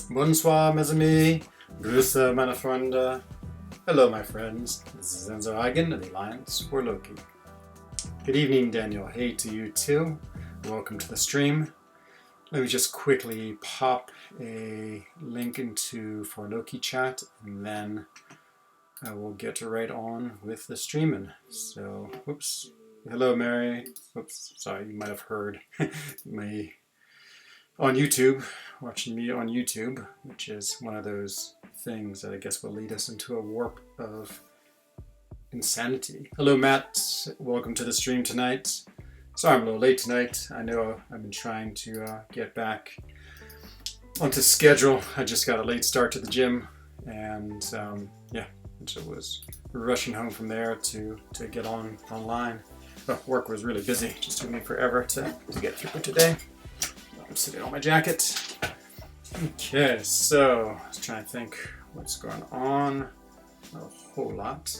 Bonsoir, mes amis. Grüße, meine Freunde. Hello, my friends. This is FrenZOne of the Alliance for Loki. Good evening, Daniel. Hey to you too. Welcome to the stream. Let me just quickly pop a link into for Loki chat, and then I will get right on with the streaming. So, whoops. Hello, Mary. Whoops. Sorry, you might have heard me on YouTube, watching me on YouTube, which is one of those things that I guess will lead us into a warp of insanity. Hello, Matt. Welcome to the stream tonight. Sorry I'm a little late tonight. I know I've been trying to get back onto schedule. I just got a late start to the gym, and so was rushing home from there to get online. But work was really busy. It just took me forever to get through today. I'm sitting on my jacket. Okay, so I was trying to think what's going on. Not a whole lot.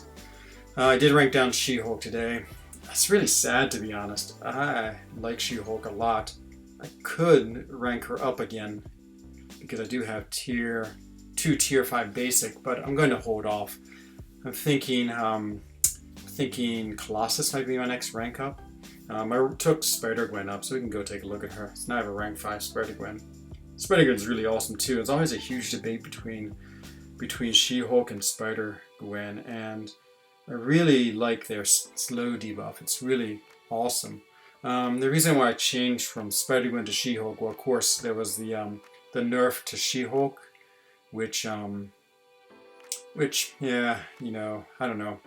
I did rank down She-Hulk today. It's really sad, to be honest. I like She-Hulk a lot. I could rank her up again because I do have tier 5 basic, but I'm going to hold off. I'm thinking Colossus might be my next rank up. I took Spider-Gwen up, so we can go take a look at her. So now I have a rank 5 Spider-Gwen. Spider-Gwen's really awesome too. It's always a huge debate between She-Hulk and Spider-Gwen, and I really like their slow debuff. It's really awesome. The reason why I changed from Spider-Gwen to She-Hulk, well, of course, there was the nerf to She-Hulk, which yeah, I don't know.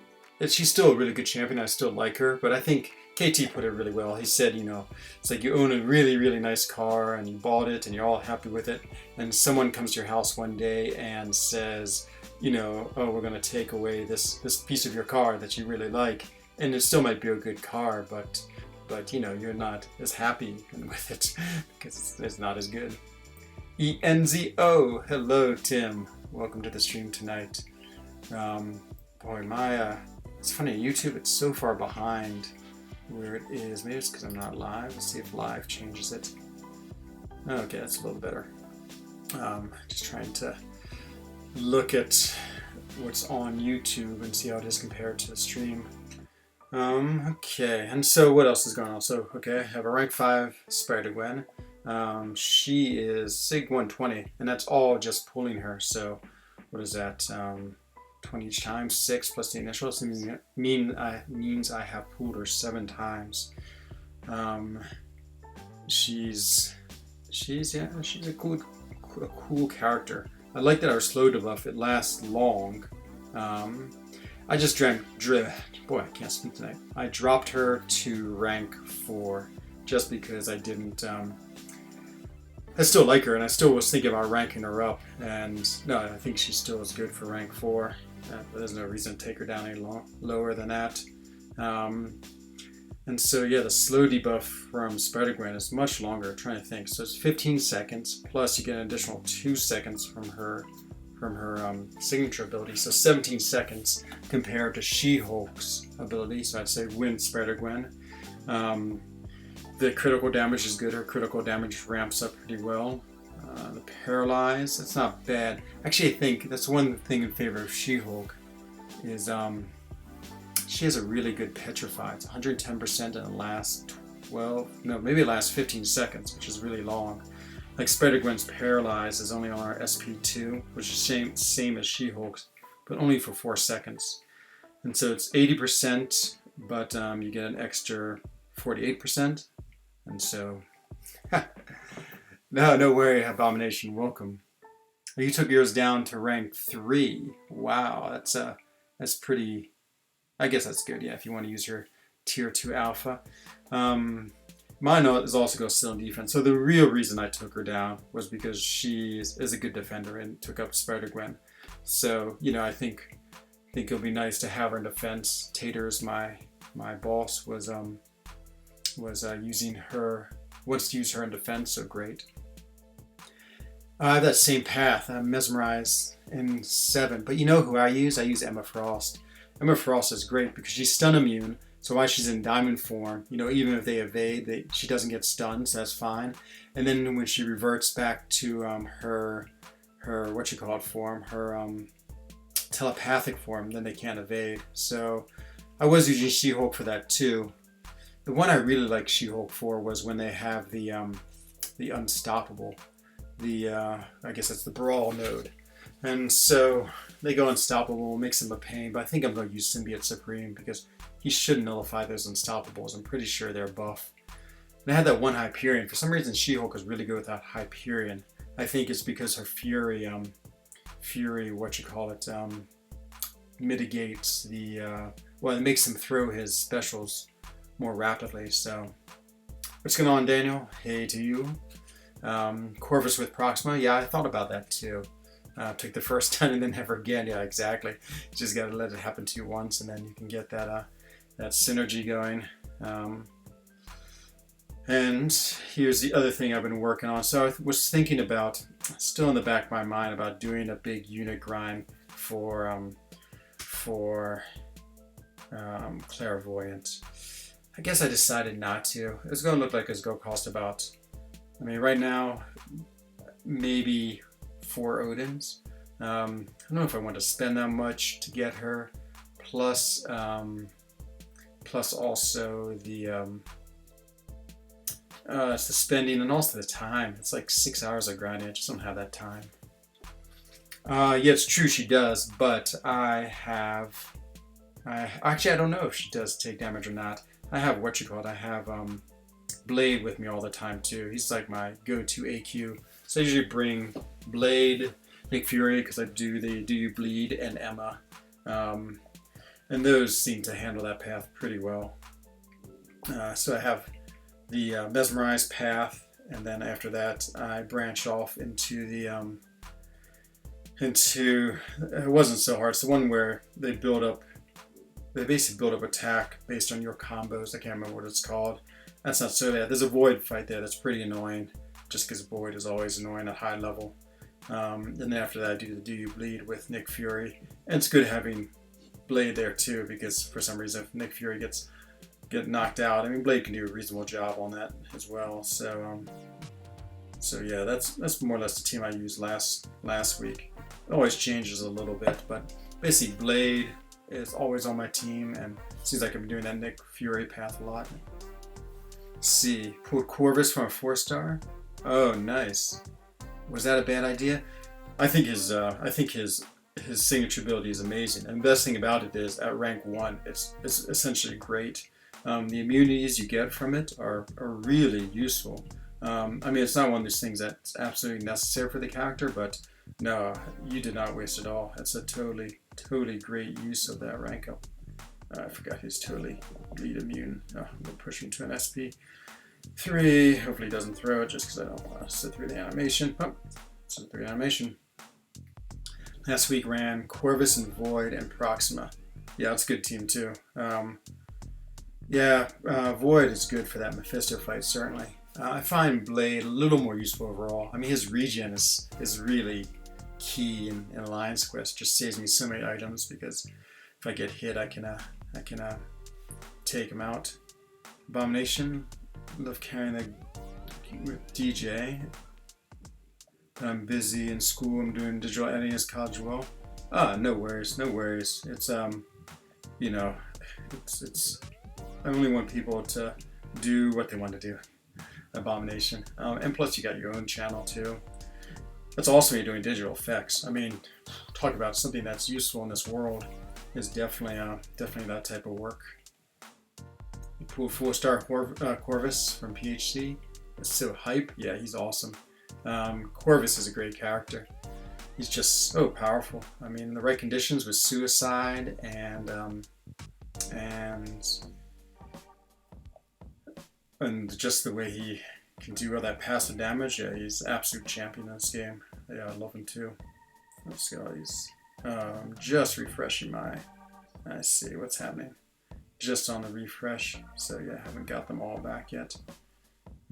She's still a really good champion. I still like her, but I think KT put it really well. He said, it's like you own a really, really nice car and you bought it and you're all happy with it, and someone comes to your house one day and says, oh, we're going to take away this piece of your car that you really like, and it still might be a good car, but you're not as happy with it because it's not as good. ENZO, hello Tim, welcome to the stream tonight. Boy, it's funny, YouTube, it's so far behind where it is. Maybe it's because I'm not live. Let's see if live changes it. Okay, that's a little better. Just trying to look at what's on YouTube and see how it is compared to the stream. Okay, and so what else is going on? So, okay, I have a rank 5 Spider-Gwen. She is Sig 120, and that's all just pulling her. So, what is that? 20 each time, 6 plus the initial. So means I have pulled her 7 times. She's a cool character. I like that our slow debuff, it lasts long. I just boy, I can't speak tonight. I dropped her to rank 4 just because I didn't. I still like her, and I still was thinking about ranking her up. And no, I think she still is good for rank 4. There's no reason to take her down any lower than that. And so yeah, the slow debuff from Spider-Gwen is much longer. I'm trying to think. So it's 15 seconds, plus you get an additional 2 seconds from her signature ability. So 17 seconds compared to She-Hulk's ability. So I'd say win Spider-Gwen. The critical damage is good. Her critical damage ramps up pretty well. The paralyze, that's not bad. Actually, I think that's one thing in favor of She-Hulk is she has a really good petrify. It's 110% in the last 15 seconds, which is really long. Like Spider-Gwen's paralyze is only on our SP2, which is same as She-Hulk's, but only for 4 seconds. And so it's 80%, but you get an extra 48%. And so, no worry, Abomination, welcome. You took yours down to rank 3. Wow, that's pretty. I guess that's good. Yeah, if you want to use your tier 2 alpha. Mine is also go still in defense. So the real reason I took her down was because she is a good defender and took up Spider-Gwen. So I think it'll be nice to have her in defense. Taters, my boss, was using her. Wants to use her in defense. So great. I have that same path. I'm mesmerized in 7. But you know who I use? I use Emma Frost. Emma Frost is great because she's stun immune. So while she's in diamond form, even if they evade, she doesn't get stunned, so that's fine. And then when she reverts back to her form, her telepathic form, then they can't evade. So I was using She-Hulk for that too. The one I really like She-Hulk for was when they have the unstoppable, I guess that's the brawl node, and so they go unstoppable, makes him a pain. But I think I'm going to use Symbiote Supreme because he should nullify those unstoppables. I'm pretty sure they're buff. And I had that one Hyperion. For some reason, She-Hulk is really good without Hyperion. I think it's because her Fury, mitigates the, well, it makes him throw his specials more rapidly. So, what's going on, Daniel? Hey to you. Corvus with Proxima. Yeah, I thought about that too. Took the first time and then never again. Yeah, exactly. You just got to let it happen to you once, and then you can get that synergy going. And here's the other thing I've been working on. So I was thinking about, still in the back of my mind, about doing a big unit grind for Clairvoyant. I guess I decided not to. It's going to look like it's going to cost about, I mean, right now, maybe 4 Odins. I don't know if I want to spend that much to get her. Plus also the it's the spending and also the time. It's like 6 hours of grinding. I just don't have that time. Yeah, it's true she does, but actually I don't know if she does take damage or not. I have I have Blade with me all the time too. He's like my go-to AQ. So I usually bring Blade, Nick Fury, because I do the Do You Bleed, and Emma. And those seem to handle that path pretty well. So I have the Mesmerize path, and then after that I branch off into the it wasn't so hard. It's the one where they basically build up attack based on your combos. I can't remember what it's called. That's not so bad. There's a Void fight there that's pretty annoying, just because Void is always annoying at high level. And then after that I do the Do You Bleed with Nick Fury, and it's good having Blade there too, because for some reason if Nick Fury get knocked out, I mean Blade can do a reasonable job on that as well. So yeah, that's more or less the team I used last week. It always changes a little bit, but basically Blade is always on my team, and it seems like I've been doing that Nick Fury path a lot. Let's see, pulled Corvus from a 4-star. Oh, nice. Was that a bad idea? I think his signature ability is amazing, and the best thing about it is at rank 1, it's essentially great. The immunities you get from it are really useful. I mean, it's not one of those things that's absolutely necessary for the character, but no, you did not waste it all. It's a totally great use of that rank up. I forgot he's totally bleed immune. Oh, I'm going to push him to an SP3. Hopefully he doesn't throw it just because I don't want to sit through the animation. Oh, sit through the animation. Last week ran Corvus and Void and Proxima. Yeah, it's a good team too. Void is good for that Mephisto fight, certainly. I find Blade a little more useful overall. I mean, his regen is really key in Alliance Quest. Just saves me so many items, because if I get hit, I can take him out. Abomination, love carrying the with DJ. I'm busy in school. I'm doing digital editing as college well. No worries. It's you know, it's I only want people to do what they want to do. Abomination. And plus you got your own channel too. That's awesome. You're doing digital effects. I mean, talk about something that's useful in this world is definitely that type of work. You pull 4-star Corvus from PHC. It's so hype. Yeah, he's awesome. Corvus is a great character. He's just so powerful. I mean, the right conditions with suicide and just the way he can do all that passive damage. Yeah, he's absolute champion in this game. Yeah, I love him too. Let's see all these. I'm just refreshing my. I see what's happening. Just on the refresh. So yeah, I haven't got them all back yet.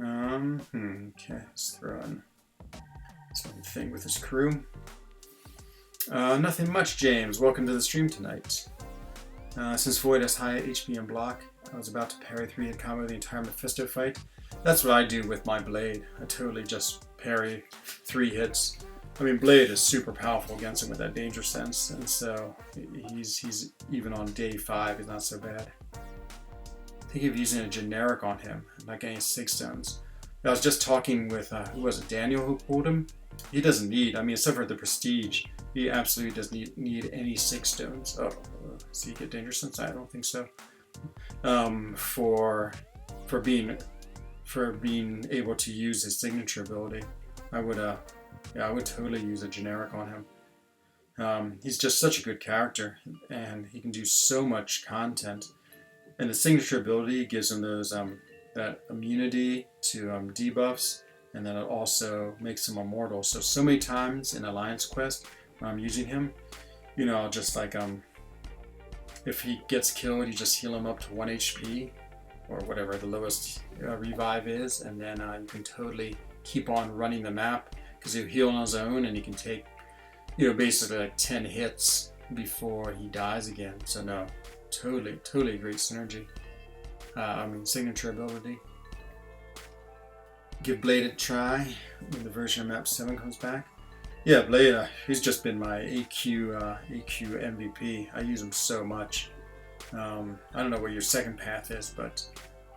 Okay, let's throw in something with his crew. Nothing much, James. Welcome to the stream tonight. Since Void has high HP and block, I was about to parry 3-hit combo the entire Mephisto fight. That's what I do with my Blade. I totally just parry 3 hits. I mean, Blade is super powerful against him with that danger sense, and so he's even on day 5, he's not so bad. Think of using a generic on him, not getting 6 stones. I was just talking with, who was it, Daniel, who pulled him? He doesn't need, I mean, except for the prestige, he absolutely doesn't need any 6 stones. Oh, does he get danger sense? I don't think so. For being able to use his signature ability, I would totally use a generic on him. He's just such a good character, and he can do so much content. And the signature ability gives him those that immunity to debuffs, and then it also makes him immortal. So many times in Alliance Quest when I'm using him, you know, I'll just like if he gets killed, you just heal him up to 1 HP or whatever the lowest revive is, and then you can totally keep on running the map because he'll heal on his own, and he can take, you know, basically like 10 hits before he dies again. So no, totally great synergy. I mean, signature ability. Give Blade a try when the version of Map 7 comes back. Yeah, Blade, he's just been my AQ MVP. I use him so much. I don't know what your second path is, but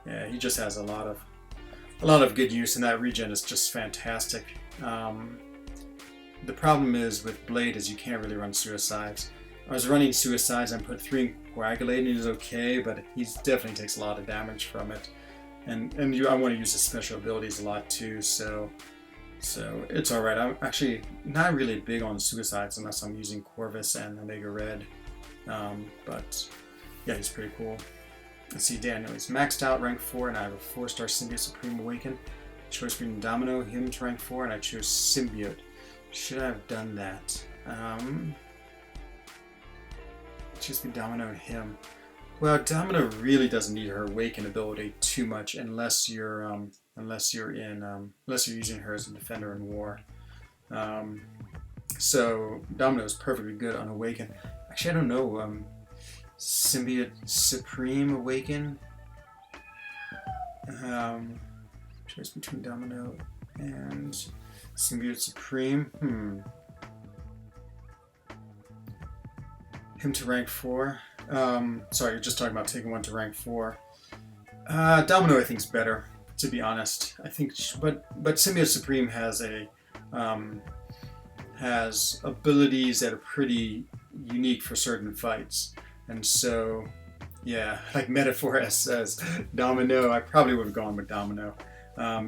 yeah, he just has a lot of good use, and that regen is just fantastic. The problem is with Blade is you can't really run suicides. I was running suicides and put 3 in coagulate, and he's okay, but he definitely takes a lot of damage from it. And I want to use his special abilities a lot too, so it's alright. I'm actually not really big on suicides unless I'm using Corvus and Omega Red. But yeah, he's pretty cool. Let's see, Daniel. He's maxed out rank 4, and I have a 4-star Symbiote Supreme Awaken. Choice between Domino, him to rank 4, and I chose Symbiote. Should I have done that? Choose between Domino and him. Well, Domino really doesn't need her Awaken ability too much unless you're using her as a defender in war. So Domino is perfectly good on Awaken. Actually, I don't know. Symbiote Supreme Awaken. Choice between Domino and Symbiote Supreme. Him to rank 4. Sorry, you're just talking about taking one to rank 4. Domino, I think, is better, to be honest. I think, but Symbiote Supreme has abilities that are pretty unique for certain fights, and so yeah, like Metaphor says, Domino. I probably would have gone with Domino.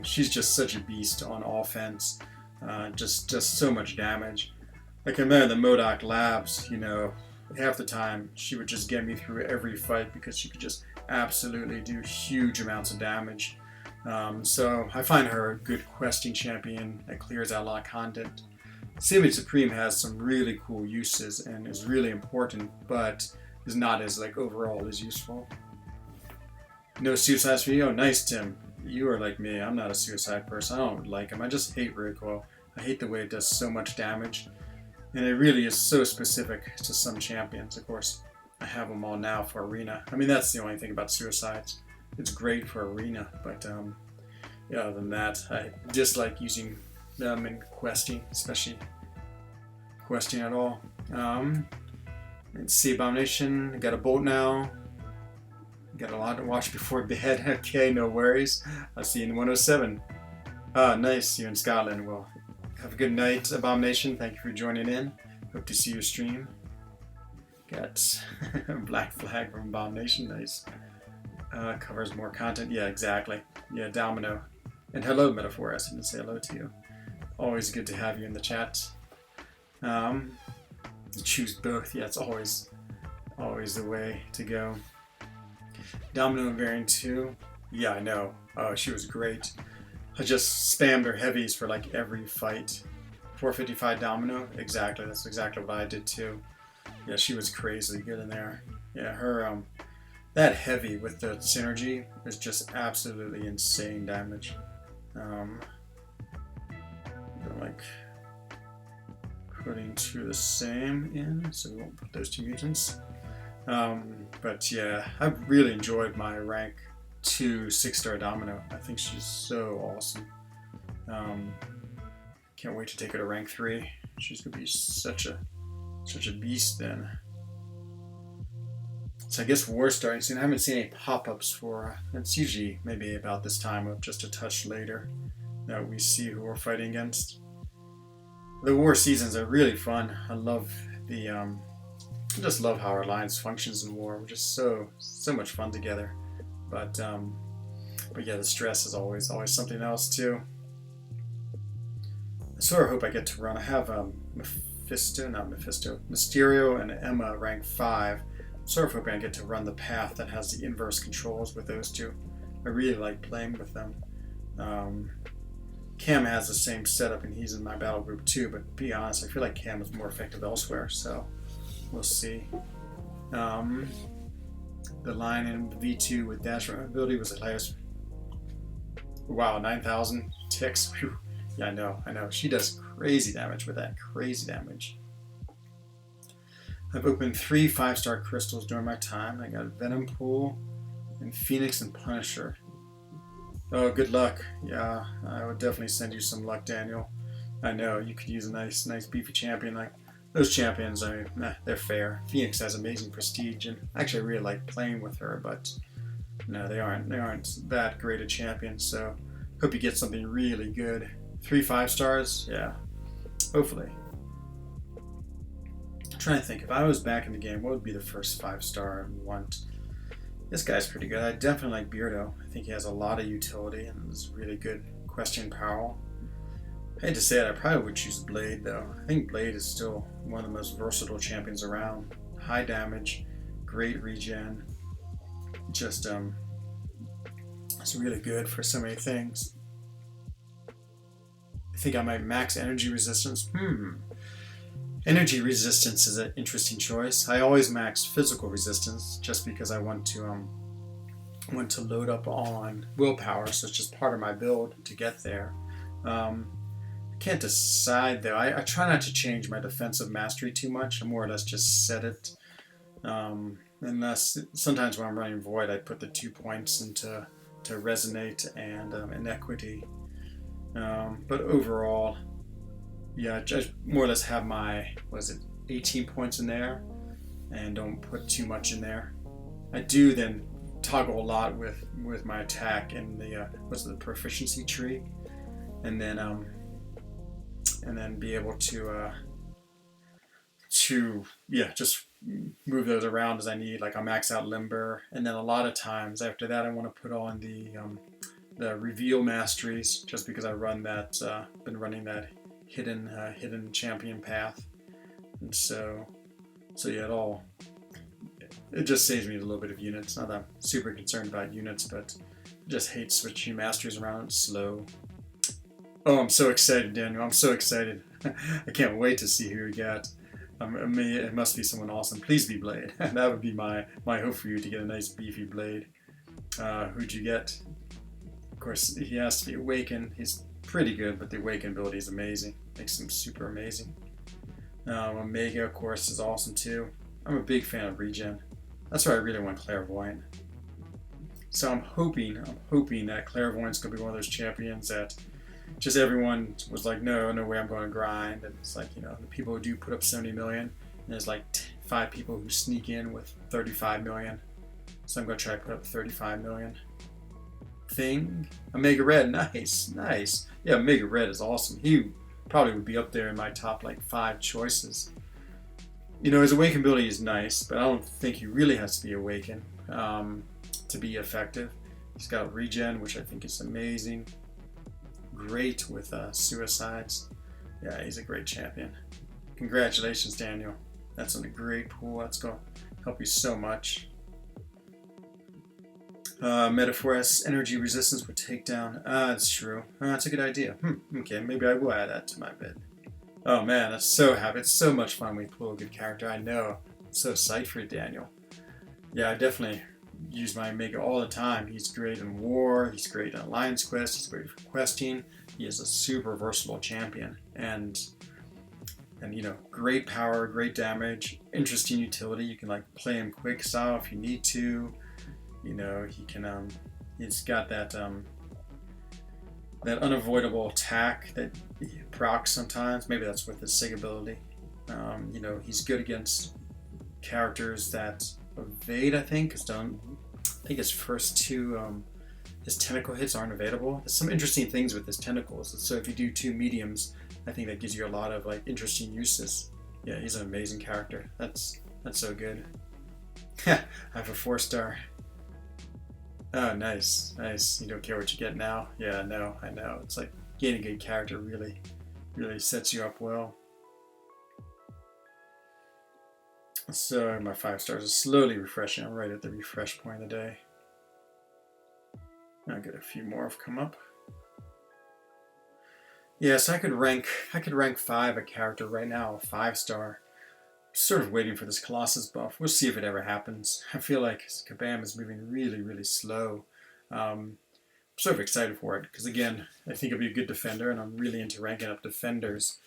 She's just such a beast on offense, just so much damage. Like I remember the MODOK Labs, you know. Half the time, she would just get me through every fight because she could just absolutely do huge amounts of damage. So I find her a good questing champion that clears out a lot of content. Symbiote Supreme has some really cool uses and is really important, but is not as like overall as useful. No suicides for you? Oh, nice, Tim. You are like me. I'm not a suicide person. I don't like him. I just hate recoil. I hate the way it does so much damage. And it really is so specific to some champions. Of course, I have them all now for Arena. I mean, that's the only thing about suicides. It's great for Arena, but yeah, other than that, I dislike using them in questing, especially questing at all. Let's see, Abomination. Got a bolt now. Got a lot to watch before bed. Okay, no worries. I'll see you in 107. Nice. You're in Scotland. Well, have a good night, Abomination. Thank you for joining in. Hope to see your stream. Got Black Flag from Abomination. Nice. Covers more content. Yeah, exactly. Yeah, Domino. And hello, Metaphor. I didn't say hello to you. Always good to have you in the chat. Choose both. Yeah, it's always the way to go. Domino and Variant 2. Yeah, I know. Oh, she was great. I just spammed her heavies for like every fight. 455 Domino, exactly. That's exactly what I did too. Yeah, she was crazy good in there. Yeah, her that heavy with the synergy is just absolutely insane damage. Like putting 2 the same in, so we won't put those 2 mutants. But yeah, I've really enjoyed my rank 2 6-star Domino. I think she's so awesome. Can't wait to take her to rank 3. she's gonna be such a beast then. So I guess war's starting soon. I haven't seen any pop-ups for. It's usually maybe about this time, or just a touch later, that we see who we're fighting against. The war seasons are really fun. I love the. I just love how our alliance functions in war. We're just so much fun together. But yeah, the stress is always something else too. I sort of hope I get to run. I have Mysterio and Emma rank 5. I'm sort of hoping I get to run the path that has the inverse controls with those two. I really like playing with them. Cam has the same setup and he's in my battle group too, but to be honest, I feel like Cam is more effective elsewhere, so we'll see. The line in V2 with dash ability was hilarious. Wow, 9,000 ticks. Whew. Yeah, I know. She does crazy damage with that. Crazy damage. I've opened 3 5-star crystals during my time. I got Venom Pool and Phoenix and Punisher. Oh, good luck. Yeah, I would definitely send you some luck, Daniel. I know, you could use a nice beefy champion. Like those champions, I mean, they're fair. Phoenix has amazing prestige, and actually I really like playing with her, but no, they aren't that great a champion, so hope you get something really good. 3 5-stars? Yeah, hopefully. I'm trying to think, if I was back in the game, what would be the first 5-star I'd want? This guy's pretty good. I definitely like Beardo. I think he has a lot of utility and is really good question power. I hate to say it, I probably would choose Blade though. I think Blade is still one of the most versatile champions around. High damage, great regen. Just it's really good for so many things. I think I might max energy resistance. Energy resistance is an interesting choice. I always max physical resistance just because I want to load up on willpower, so it's just part of my build to get there. I can't decide though. I try not to change my defensive mastery too much. I more or less just set it. Unless sometimes when I'm running Void, I put the 2 points into Resonate and Inequity. But overall, yeah, I just more or less have my, 18 points in there, and don't put too much in there. I do then toggle a lot with my attack in the the proficiency tree, and then be able to just move those around as I need. Like I'll max out Limber, and then a lot of times after that I want to put on the reveal masteries, just because I run that been running that hidden champion path, and so yeah, it just saves me a little bit of units. Not that I'm super concerned about units, but I just hate switching masteries around. It's slow. Oh, I'm so excited, Daniel. I'm so excited. I can't wait to see who you got. It must be someone awesome. Please be Blade. That would be my hope for you, to get a nice beefy Blade. Who'd you get? Of course, he has to be Awakened. He's pretty good, but the Awaken ability is amazing. Makes him super amazing. Omega, of course, is awesome too. I'm a big fan of Regen. That's why I really want Clairvoyant. So I'm hoping that Clairvoyant's going to be one of those champions that just everyone was like, no way I'm going to grind. And it's like, the people who do put up 70 million, and there's like 5 people who sneak in with 35 million. So I'm going to try to put up 35 million. Thing. Omega Red, nice. Yeah, Omega Red is awesome. He probably would be up there in my top 5 choices. His Awaken ability is nice, but I don't think he really has to be Awakened to be effective. He's got Regen, which I think is amazing. Great with suicides. Yeah, he's a great champion. Congratulations, Daniel. That's a great pool. That's going to help you so much. Metaphor has energy resistance with takedown. That's true. That's a good idea. Okay, maybe I will add that to my bid. Oh man, I'm so happy. It's so much fun when we pull a good character. I know. I'm so psyched for you, Daniel. Yeah, I definitely use my Omega all the time. He's great in War. He's great in Alliance Quest. He's great for questing. He is a super versatile champion. And great power, great damage, interesting utility. You can play him quick style if you need to. He can, he's got that, that unavoidable attack that he procs sometimes. Maybe that's with his SIG ability. You know, he's good against characters that evade, I think, because I think his first two, his tentacle hits aren't evadable. There's some interesting things with his tentacles. So if you do 2 mediums, I think that gives you a lot of like interesting uses. Yeah, he's an amazing character. That's so good. I have a 4-star. Oh, nice, nice. You don't care what you get now? Yeah, no, I know. It's like getting a good character really sets you up well. So my 5 stars is slowly refreshing. I'm right at the refresh point of the day. I'll get a few more have come up. Yeah, so I could rank 5 a character right now, a 5-star. Sort of waiting for this Colossus buff. We'll see if it ever happens. I feel like Kabam is moving really slow. I'm sort of excited for it because again, I think he'll be a good defender, and I'm really into ranking up defenders.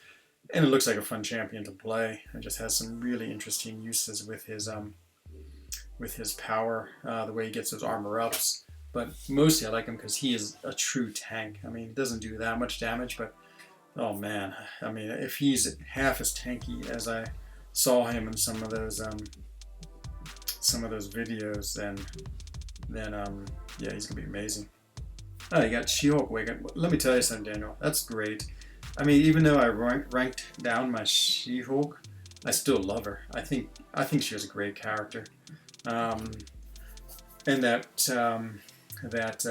And it looks like a fun champion to play. It just has some really interesting uses with his power, the way he gets those armor ups. But mostly I like him because he is a true tank. I mean, he doesn't do that much damage, but oh man, I mean, if he's half as tanky as I saw him in some of those videos, then yeah, he's gonna be amazing. Oh, you got She-Hulk Wigan. Let me tell you something, Daniel. That's great. I mean, even though I ranked down my She-Hulk, I still love her. I think she has a great character, and that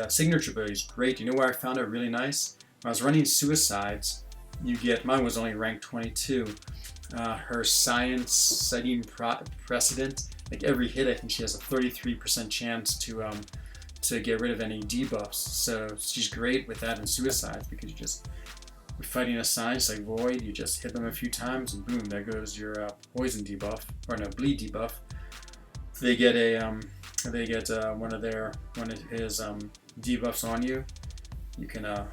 signature ability is great. You know where I found it really nice? When I was running Suicides, mine was only ranked 22. Her science setting precedent, like every hit, I think she has a 33% chance to get rid of any debuffs. So she's great with that in Suicides because you're fighting a science like Void. You just hit them a few times and boom, there goes your poison debuff, or no, bleed debuff. They get one of his debuffs on you. You can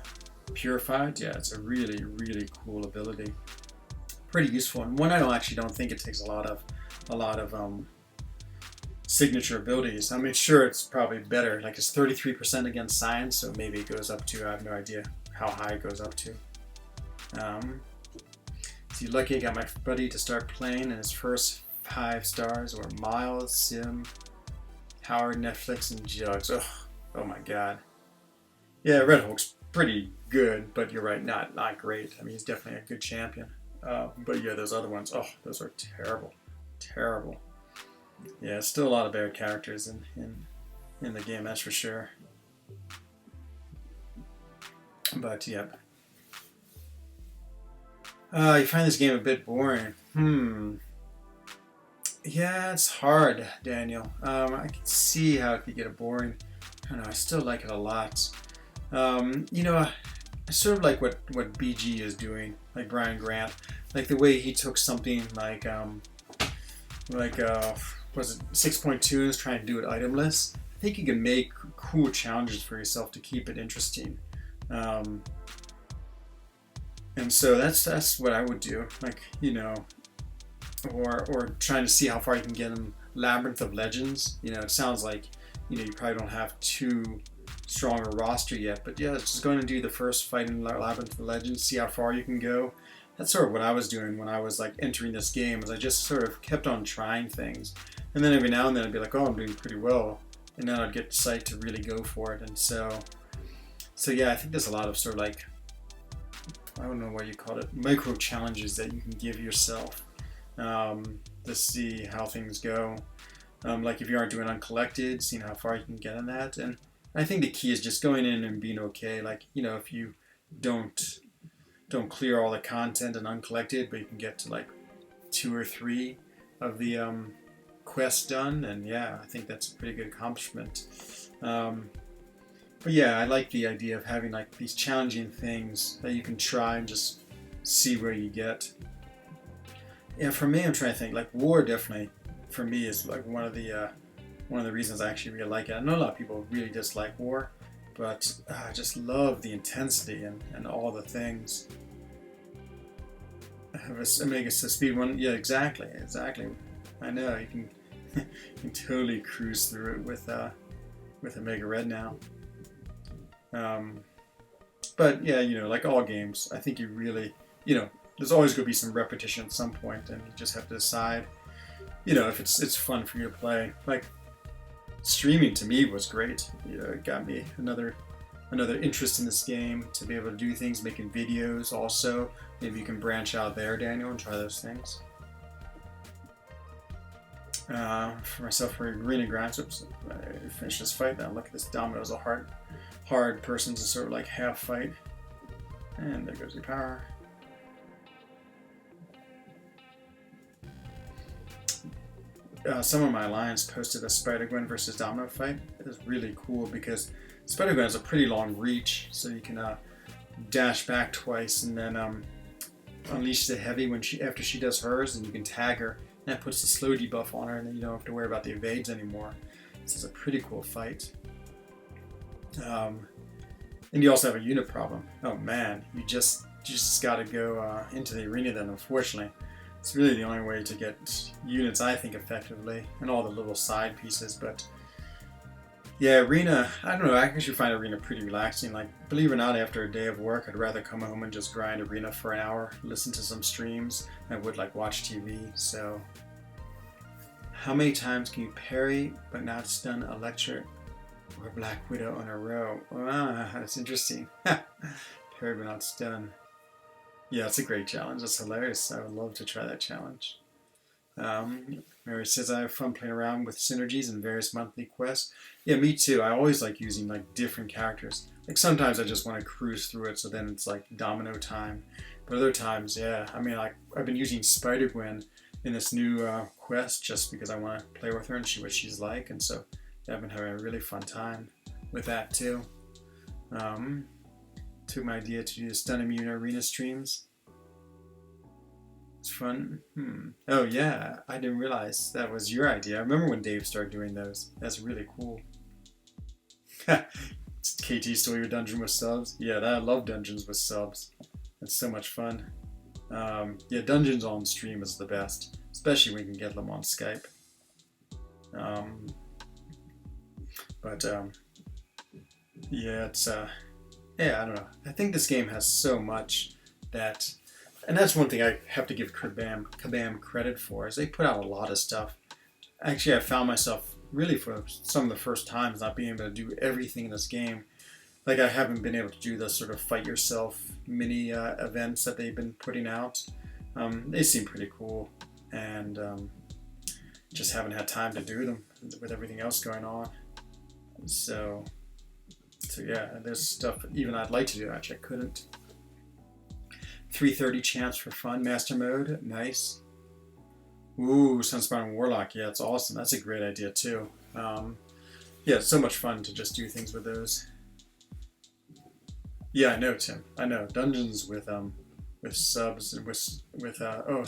purify it. Yeah, it's a really cool ability. Pretty useful, and one I don't think it takes a lot of signature abilities. I mean, sure, it's probably better. Like it's 33% against science, so maybe it goes up to, I have no idea how high it goes up to. So you're lucky I got my buddy to start playing, and his first 5 stars were Miles, Sim, Howard, Netflix, and Jugs. Oh my god. Yeah, Red Hulk's pretty good, but you're right, not great. I mean, he's definitely a good champion. But yeah, those other ones, those are terrible. Yeah, still a lot of bad characters in the game, that's for sure. But yep. You find this game a bit boring. Yeah, it's hard, Daniel. I can see how it could get boring. I don't know, I still like it a lot. You know, I sort of like what BG is doing, like Brian Grant. Like the way he took something like was it 6.2 and is trying to do it itemless. I think you can make cool challenges for yourself to keep it interesting. And so that's what I would do, like, you know, or trying to see how far you can get in Labyrinth of Legends. You know, it sounds like, you know, you probably don't have too strong a roster yet, but yeah, just going to do the first fight in Labyrinth of Legends, see how far you can go. That's sort of what I was doing when I was like entering this game, is I just sort of kept on trying things, and then every now and then I'd be like, oh, I'm doing pretty well, and then I'd get psyched to really go for it. And so yeah, I think there's a lot of sort of like, I don't know what you call it, micro challenges that you can give yourself to see how things go. Like if you aren't doing uncollected, seeing how far you can get in that. And I think the key is just going in and being okay. Like, you know, if you don't clear all the content and uncollected, but you can get to like 2 or 3 of the quests done, and yeah, I think that's a pretty good accomplishment. But yeah, I like the idea of having like these challenging things that you can try and just see where you get. Yeah, for me, I'm trying to think, like War definitely for me is like one of the reasons I actually really like it. I know a lot of people really dislike War, but I just love the intensity and all the things. Make it a speed one. Yeah, exactly. I know you can you can totally cruise through it with Omega Red now. But yeah, like all games, I think you really, there's always going to be some repetition at some point, and you just have to decide, if it's fun for you to play. Like streaming to me was great. It got me another interest in this game to be able to do things, making videos. Also, maybe you can branch out there, Daniel, and try those things. For myself, for arena grinds, oops, I finished this fight. Now look at this domino as a hard person to sort of like half fight. And there goes your power. Some of my alliance posted a Spider-Gwen versus Domino fight. It was really cool because Spider-Gwen has a pretty long reach, so you can dash back twice and then unleash the heavy after she does hers, and you can tag her. And that puts the slow debuff on her, and then you don't have to worry about the evades anymore. This is a pretty cool fight. And you also have a unit problem. Oh man, you just got to go into the arena then, unfortunately. It's really the only way to get units, I think, effectively, and all the little side pieces. But yeah, arena, I don't know, I actually find arena pretty relaxing. Like, believe it or not, after a day of work, I'd rather come home and just grind arena for an hour, listen to some streams, than I would like watch TV. So, how many times can you parry but not stun a lecture or Black Widow in a row? Ah, that's interesting. Parry but not stun. Yeah, it's a great challenge. That's hilarious. I would love to try that challenge. Mary says, I have fun playing around with synergies and various monthly quests. Yeah, me too. I always like using like different characters. Like sometimes I just want to cruise through it, so then it's like domino time. But other times, yeah. I mean, like I've been using Spider-Gwen in this new quest just because I want to play with her and see what she's like. And so I've been having a really fun time with that too. Took my idea to do stun immune arena streams. It's fun. Oh yeah, I didn't realize that was your idea. I remember when Dave started doing those. That's really cool. KT stole your dungeon with subs. Yeah, I love dungeons with subs. It's so much fun. Yeah, dungeons on stream is the best, especially when you can get them on Skype. Yeah, it's yeah, I don't know. I think this game has so much that, and that's one thing I have to give Kabam credit for, is they put out a lot of stuff. Actually, I found myself really for some of the first times not being able to do everything in this game. Like I haven't been able to do the sort of fight yourself mini events that they've been putting out. They seem pretty cool, and just haven't had time to do them with everything else going on. So yeah, there's stuff even I'd like to do, actually I couldn't. 330 champs for fun, master mode, nice. Ooh, Sunspawn Warlock, yeah, it's awesome. That's a great idea too. Yeah, it's so much fun to just do things with those. Yeah, I know, Tim. I know. Dungeons with subs and with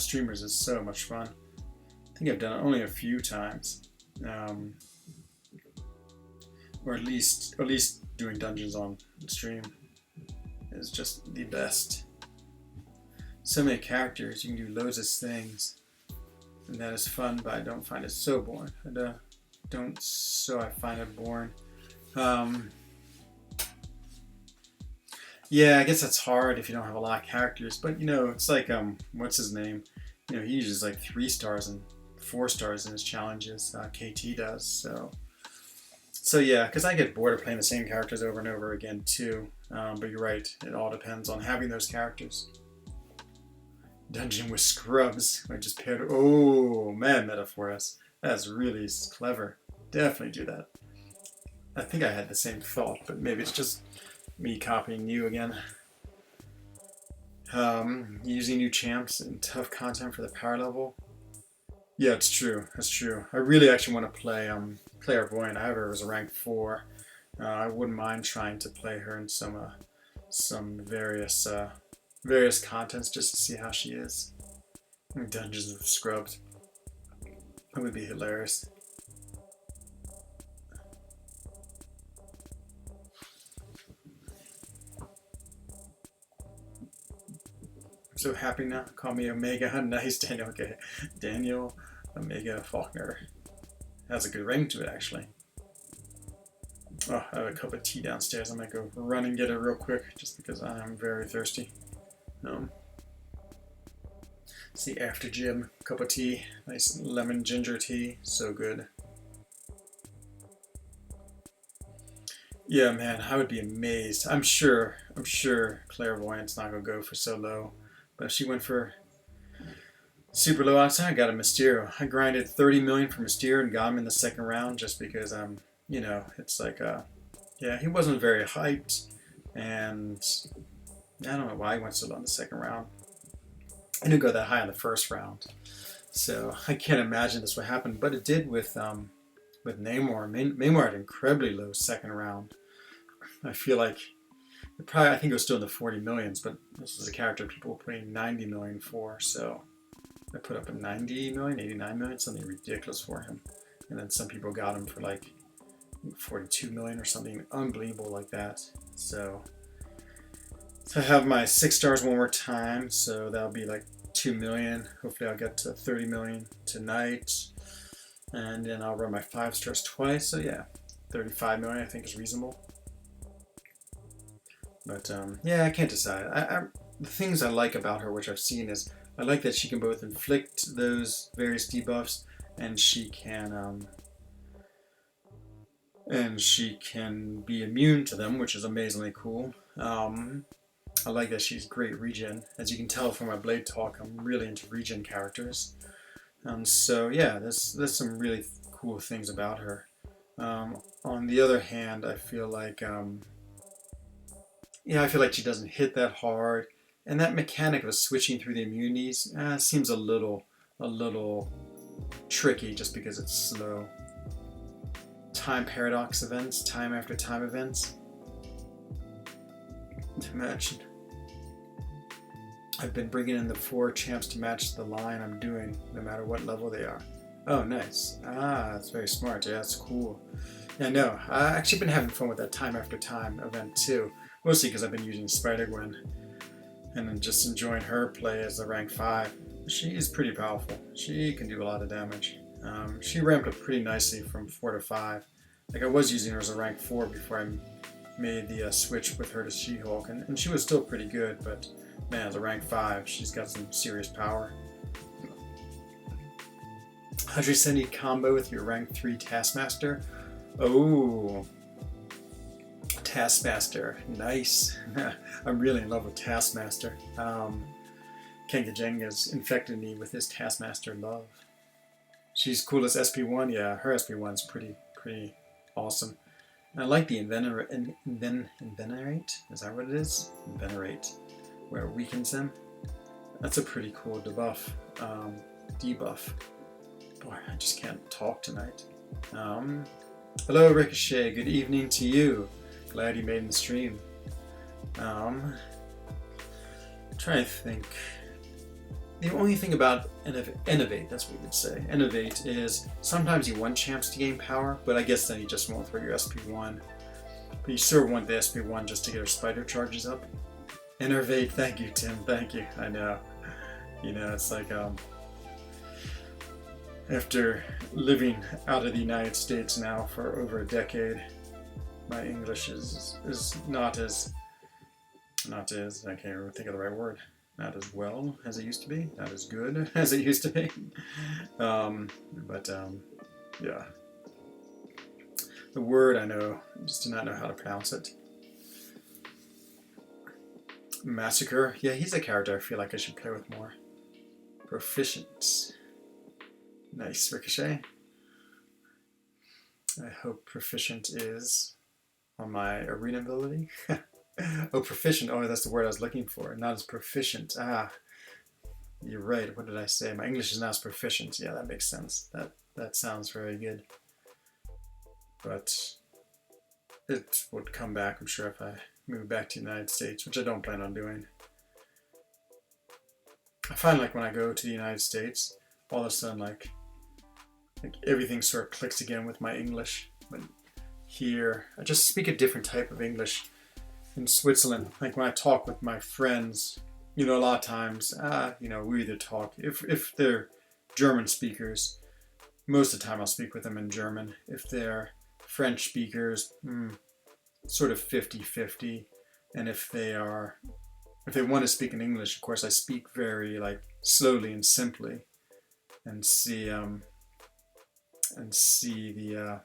streamers is so much fun. I think I've done it only a few times. Or at least doing dungeons on stream is just the best. So many characters, you can do loads of things, and that is fun, but I don't find it so boring. I find it boring. Yeah, I guess that's hard if you don't have a lot of characters, but it's like what's his name? He uses like 3 stars and 4 stars in his challenges. KT does, so yeah, because I get bored of playing the same characters over and over again too. But you're right, it all depends on having those characters. Dungeon with scrubs. I just paired. Oh man, Metaphorus. That's really clever. Definitely do that. I think I had the same thought, but maybe it's just me copying you again. Using new champs and tough content for the power level. Yeah, it's true. That's true. I really actually want to play Clairvoyant. I have her as a rank 4. I wouldn't mind trying to play her in some various contents just to see how she is. Dungeons with scrubs. That would be hilarious. I'm so happy now. Call me Omega. Nice, Daniel. Okay, Daniel Omega Faulkner. Has a good ring to it, actually. Oh, I have a cup of tea downstairs. I might go run and get it real quick just because I am very thirsty. See, after gym, cup of tea, nice lemon ginger tea, so good. Yeah, man, I would be amazed. I'm sure Clairvoyant's not gonna go for so low, but if she went for super low outside, I got a Mysterio. I grinded 30 million for Mysterio and got him in the second round just because it's like yeah, he wasn't very hyped, and I don't know why he went so low in the second round. I didn't go that high in the first round, so I can't imagine this would happen. But it did with Namor. Namor had incredibly low second round. I feel like I think it was still in the 40 millions, but this is a character people were putting 90 million for, so I put up a 90 million, 89 million, something ridiculous for him. And then some people got him for like 42 million or something unbelievable like that. So I have my 6 stars one more time, so that'll be like 2 million. Hopefully I'll get to 30 million tonight. And then I'll run my 5 stars twice. So yeah, 35 million I think is reasonable. But yeah, I can't decide. The things I like about her, which I've seen, is I like that she can both inflict those various debuffs, and she can be immune to them, which is amazingly cool. I like that she's great regen. As you can tell from my Blade talk, I'm really into regen characters. So yeah, there's some really cool things about her. On the other hand, I feel like she doesn't hit that hard, and that mechanic of switching through the immunities seems a little tricky just because it's slow. Time paradox events, time after time events. To match. I've been bringing in the 4 champs to match the line I'm doing, no matter what level they are. Oh, nice. That's very smart. Yeah, that's cool. Yeah, no, I've actually been having fun with that time after time event too. Mostly because I've been using Spider-Gwen and then just enjoying her play as a rank 5. She is pretty powerful. She can do a lot of damage. She ramped up pretty nicely from 4 to 5. Like I was using her as a rank 4 before I made the switch with her to She-Hulk, and she was still pretty good, but man, as a rank 5, she's got some serious power. 170 combo with your rank 3 Taskmaster. Oh, Taskmaster, nice. I'm really in love with Taskmaster. Kenga Jenga's infected me with his Taskmaster love. She's cool as SP1. Yeah, her SP1's pretty awesome. And I like the Invenerate. Is that what it is? Invenerate, where it weakens them. That's a pretty cool debuff. Debuff. Boy, I just can't talk tonight. Hello, Ricochet. Good evening to you. Glad you made in the stream. I'm trying to think. The only thing about Innovate, that's what we would say. Innovate is sometimes you want champs to gain power, but I guess then you just won't throw your SP1. But you sort of want the SP1 just to get her spider charges up. Innovate, thank you, Tim, thank you. I know. You know, it's like after living out of the United States now for over a decade, my English is not as I can't even think of the right word. Not as well as it used to be. Not as good as it used to be. Yeah. The word I know, I just do not know how to pronounce it. Massacre. Yeah, he's a character I feel like I should play with more. Proficient. Nice, Ricochet. I hope proficient is on my arena ability. Oh, proficient. Oh, that's the word I was looking for. Not as proficient. Ah, you're right. What did I say? My English is not as proficient. Yeah, that makes sense. That sounds very good. But it would come back, I'm sure, if I move back to the United States, which I don't plan on doing. I find like when I go to the United States, all of a sudden like everything sort of clicks again with my English. But here, I just speak a different type of English. In Switzerland, like when I talk with my friends, you know, a lot of times, you know, we either talk, if they're German speakers, most of the time I'll speak with them in German. If they're French speakers, sort of 50-50. And if they want to speak in English, of course, I speak very like slowly and simply, and see the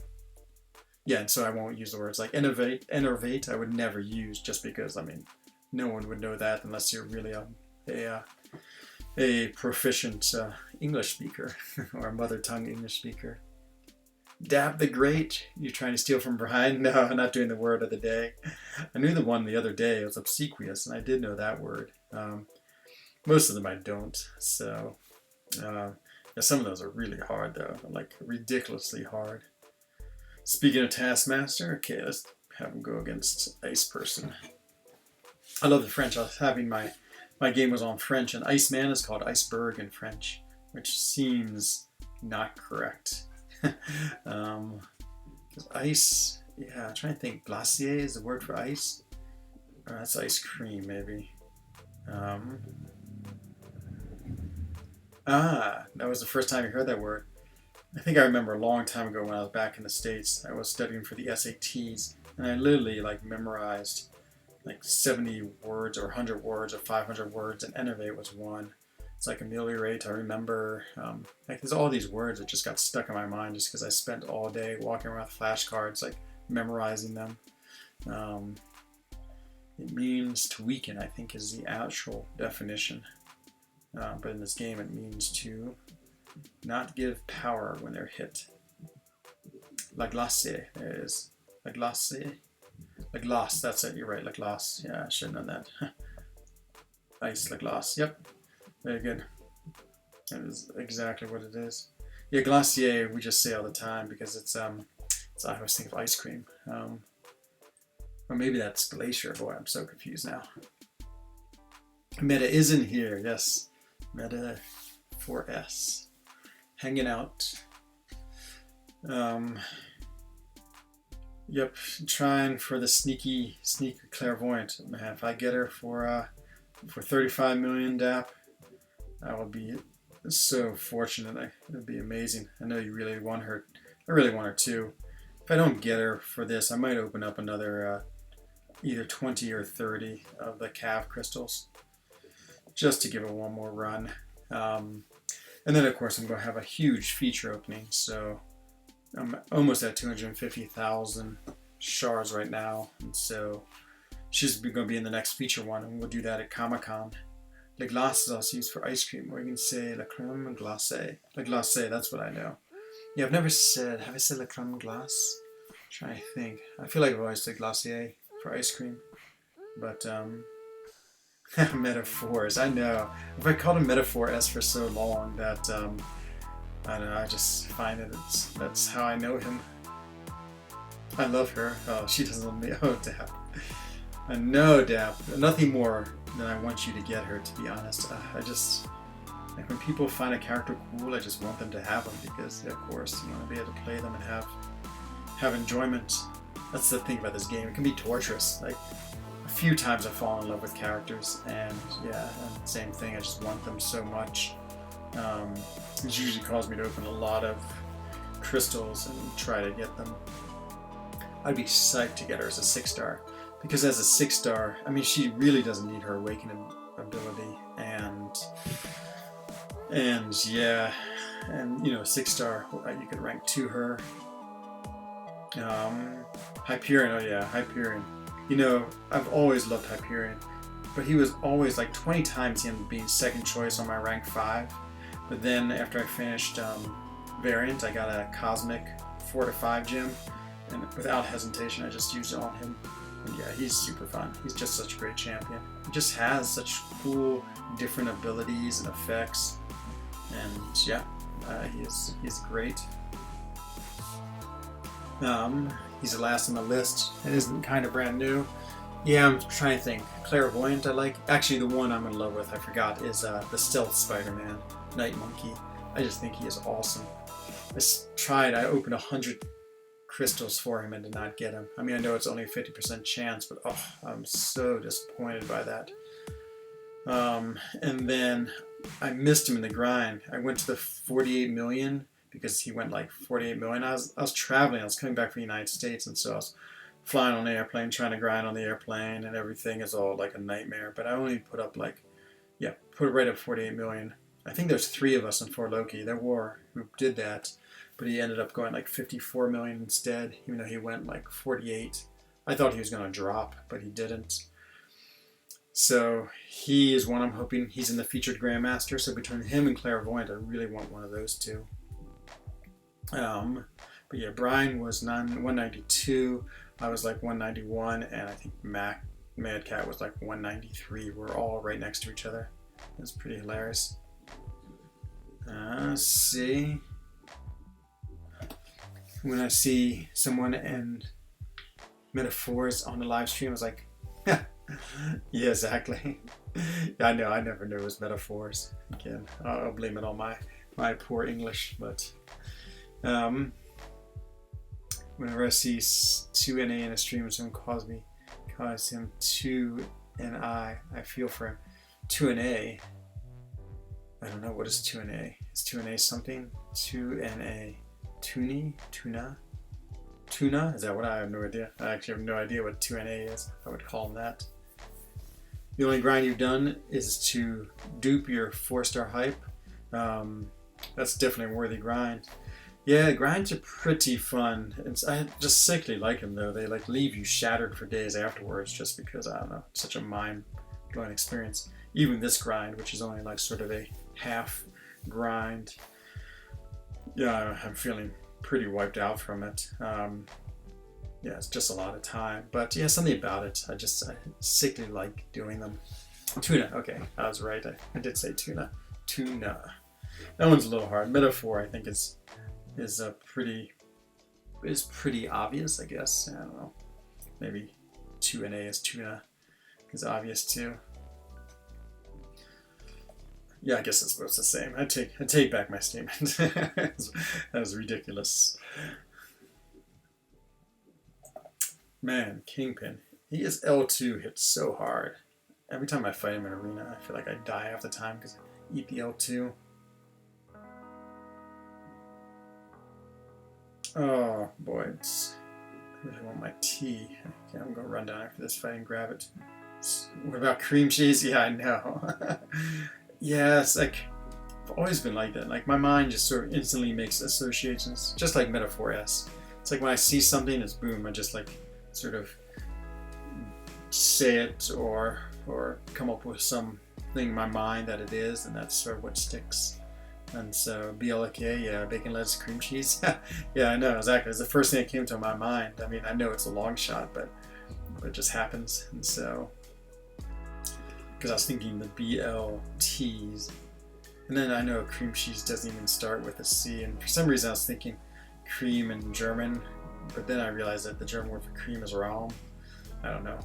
yeah, and so I won't use the words like innovate. I would never use, just because, I mean, no one would know that unless you're really a proficient English speaker or a mother tongue English speaker. Dab the Great, you trying to steal from Brian? No, I'm not doing the word of the day. I knew the one the other day. It was obsequious, and I did know that word. Most of them I don't. So yeah, some of those are really hard though, like ridiculously hard. Speaking of Taskmaster, okay, let's have him go against Ice Person. I love the French. I was having my game was on French, and Iceman is called iceberg in French, which seems not correct. Ice, yeah, I'm trying to think. Glacier is the word for ice. Or that's ice cream, maybe. That was the first time you heard that word. I think I remember a long time ago when I was back in the States, I was studying for the SATs, and I literally like memorized like 70 words or 100 words or 500 words, and innovate was one. It's like ameliorate, I remember. Like there's all these words that just got stuck in my mind just because I spent all day walking around with flashcards, like memorizing them. It means to weaken, I think, is the actual definition. But in this game, it means to not give power when they're hit. La glace, there it is. La glace. La glace, that's it, you're right, la glace. Yeah, I should have known that. Ice, la glace, yep. Very good. That is exactly what it is. Yeah, glacier, we just say all the time because it's I always think of ice cream. Or maybe that's glacier. Boy, I'm so confused now. Meta is in here, yes. Meta 4S. Hanging out. Yep, trying for the sneaky clairvoyant. Man, if I get her for 35 million DAP, I will be so fortunate. It would be amazing. I know you really want her. I really want her too. If I don't get her for this, I might open up another either 20 or 30 of the calf crystals just to give it one more run. And then of course I'm going to have a huge feature opening, so I'm almost at 250,000 shards right now, and so she's going to be in the next feature one, and we'll do that at Comic-Con. Le glace is also used for ice cream, or you can say la crème glacée. La glacée, that's what I know. Yeah, I've never said, have I said la crème glace? I'm trying to think. I feel like I've always said glacier for ice cream, but metaphors, I know. If I called him Metaphor S for so long that, I don't know, I just find that that's how I know him. I love her. Oh, she doesn't love me. Oh, Dap. No, Dap. Nothing more than I want you to get her, to be honest. I just, like when people find a character cool, I just want them to have them because, of course, you want to be able to play them and have enjoyment. That's the thing about this game. It can be torturous. Like, a few times I've fallen in love with characters, and yeah, and same thing. I just want them so much. It usually caused me to open a lot of crystals and try to get them. I'd be psyched to get her as a 6-star, because as a 6-star, I mean, she really doesn't need her awakening ability, and yeah, and you know, 6-star, you could rank to her. Hyperion, oh yeah, Hyperion. You know, I've always loved Hyperion, but he was always like 20 times him being second choice on my rank 5. But then after I finished Variant, I got a Cosmic 4-5 gem, and without hesitation I just used it on him. And yeah, he's super fun. He's just such a great champion. He just has such cool different abilities and effects, and yeah, he's great. He's the last on the list. It isn't kind of brand new. Yeah, I'm trying to think. Clairvoyant I like. Actually, the one I'm in love with, I forgot, is the Stealth Spider-Man, Night Monkey. I just think he is awesome. I opened 100 crystals for him and did not get him. I mean, I know it's only a 50% chance, but oh, I'm so disappointed by that. And then I missed him in the grind. I went to the 48 million because he went like 48 million. I was traveling. I was coming back from the United States, and so I was flying on the airplane, trying to grind on the airplane, and everything is all like a nightmare. But I only put up like, yeah, put it right at 48 million. I think there's 3 of us in For Loki. There were who did that, but he ended up going like 54 million instead, even though he went like 48. I thought he was going to drop, but he didn't. So he is one I'm hoping. He's in the featured Grandmaster. So between him and Clairvoyant, I really want one of those two. But yeah, Brian was 192. I was like 191, and I think Mad Cat was like 193. We're all right next to each other. That's pretty hilarious. Let's see. When I see someone and metaphors on the live stream, I was like, yeah, exactly. Yeah, I know. I never knew it was metaphors. Again, I'll blame it on my poor English, but. Whenever I see 2NA in a stream and someone calls him 2NI, I feel for him. 2NA? I don't know, what is 2NA? Is 2NA something? 2NA. Tuna? Tuna? Is that what? I have no idea. I actually have no idea what 2NA is. I would call him that. The only grind you've done is to dupe your 4-star hype. That's definitely a worthy grind. Yeah, grinds are pretty fun. I just sickly like them though. They like leave you shattered for days afterwards just because, I don't know, it's such a mind-blowing experience. Even this grind, which is only like sort of a half grind. Yeah, I'm feeling pretty wiped out from it. Yeah, it's just a lot of time. But yeah, something about it. I sickly like doing them. Tuna, okay, I was right. I did say tuna. Tuna. That one's a little hard. Metaphor, I think, is pretty obvious, I guess. I don't know. Maybe 2NA is tuna is obvious too. Yeah, I guess it's both the same. I take back my statement. That was ridiculous. Man, Kingpin. He is L2 hit so hard. Every time I fight him in arena, I feel like I die half the time because I eat the L2. Oh boy, I really want my tea. Okay, I'm gonna run down after this fight and grab it. What about cream cheese? Yeah, I know. Yeah, it's like, I've always been like that. Like my mind just sort of instantly makes associations, just like Metaphor S. It's like when I see something, it's boom, I just like sort of say it or come up with something in my mind that it is, and that's sort of what sticks. And so BLK, yeah, bacon, lettuce, cream cheese. Yeah, I know, exactly. It's the first thing that came to my mind. I mean, I know it's a long shot, but it just happens. And so, because I was thinking the BLTs, and then I know cream cheese doesn't even start with a C, and for some reason I was thinking cream in German, but then I realized that the German word for cream is Raum. I don't know.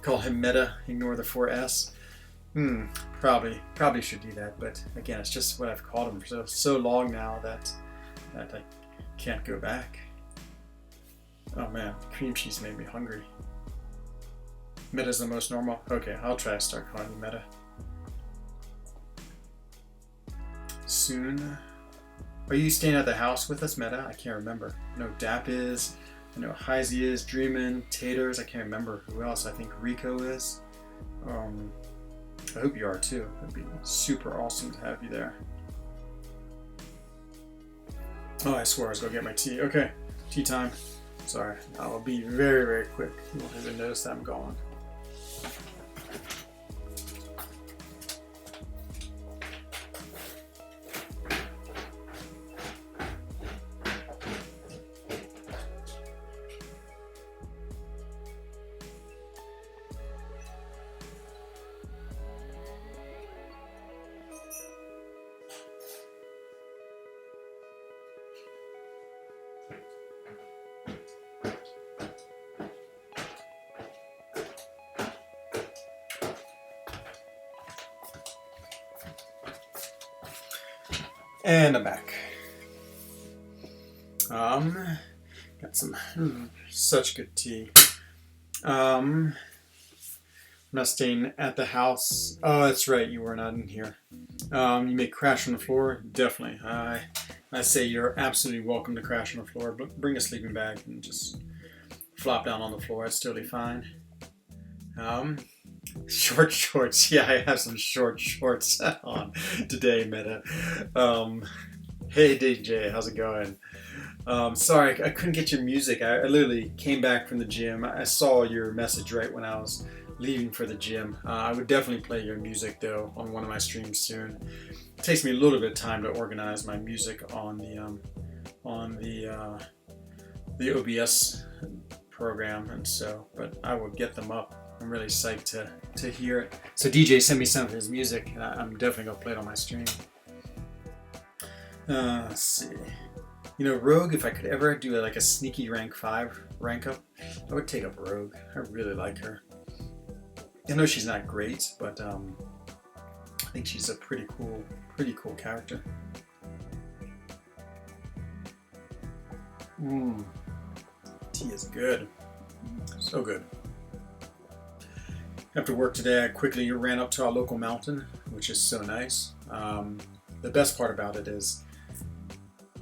Call him Meta, ignore the 4S. Probably should do that, but again, it's just what I've called him for so long now that I can't go back. Oh man, cream cheese made me hungry. Meta's the most normal? Okay, I'll try to start calling you Meta. Soon. Are you staying at the house with us, Meta? I can't remember. I know Dap is, I know Heisey is, Dreamin', Taters, I can't remember who else. I think Rico is. I hope you are too. It'd be super awesome to have you there. Oh, I swore I was going to get my tea. Okay, tea time. Sorry, I'll be very, very quick. You won't even notice that I'm gone. And I'm back. Got some such good tea. I'm not staying at the house. Oh, that's right, you were not in here. You may crash on the floor, definitely. I say you're absolutely welcome to crash on the floor, but bring a sleeping bag and just flop down on the floor. It's totally fine. Short shorts. Yeah, I have some short shorts on today, Meta. Hey DJ, how's it going? Sorry, I couldn't get your music. I literally came back from the gym. I saw your message right when I was leaving for the gym. I would definitely play your music though on one of my streams soon. It takes me a little bit of time to organize my music on the OBS program, and so, but I will get them up. I'm really psyched to hear it. So DJ sent me some of his music, and I'm definitely gonna play it on my stream. Let's see. You know, Rogue, if I could ever do like a sneaky rank 5 rank up, I would take up Rogue. I really like her. I know she's not great, but I think she's a pretty cool character. Tea is good. So good. After work today, I quickly ran up to our local mountain, which is so nice. The best part about it is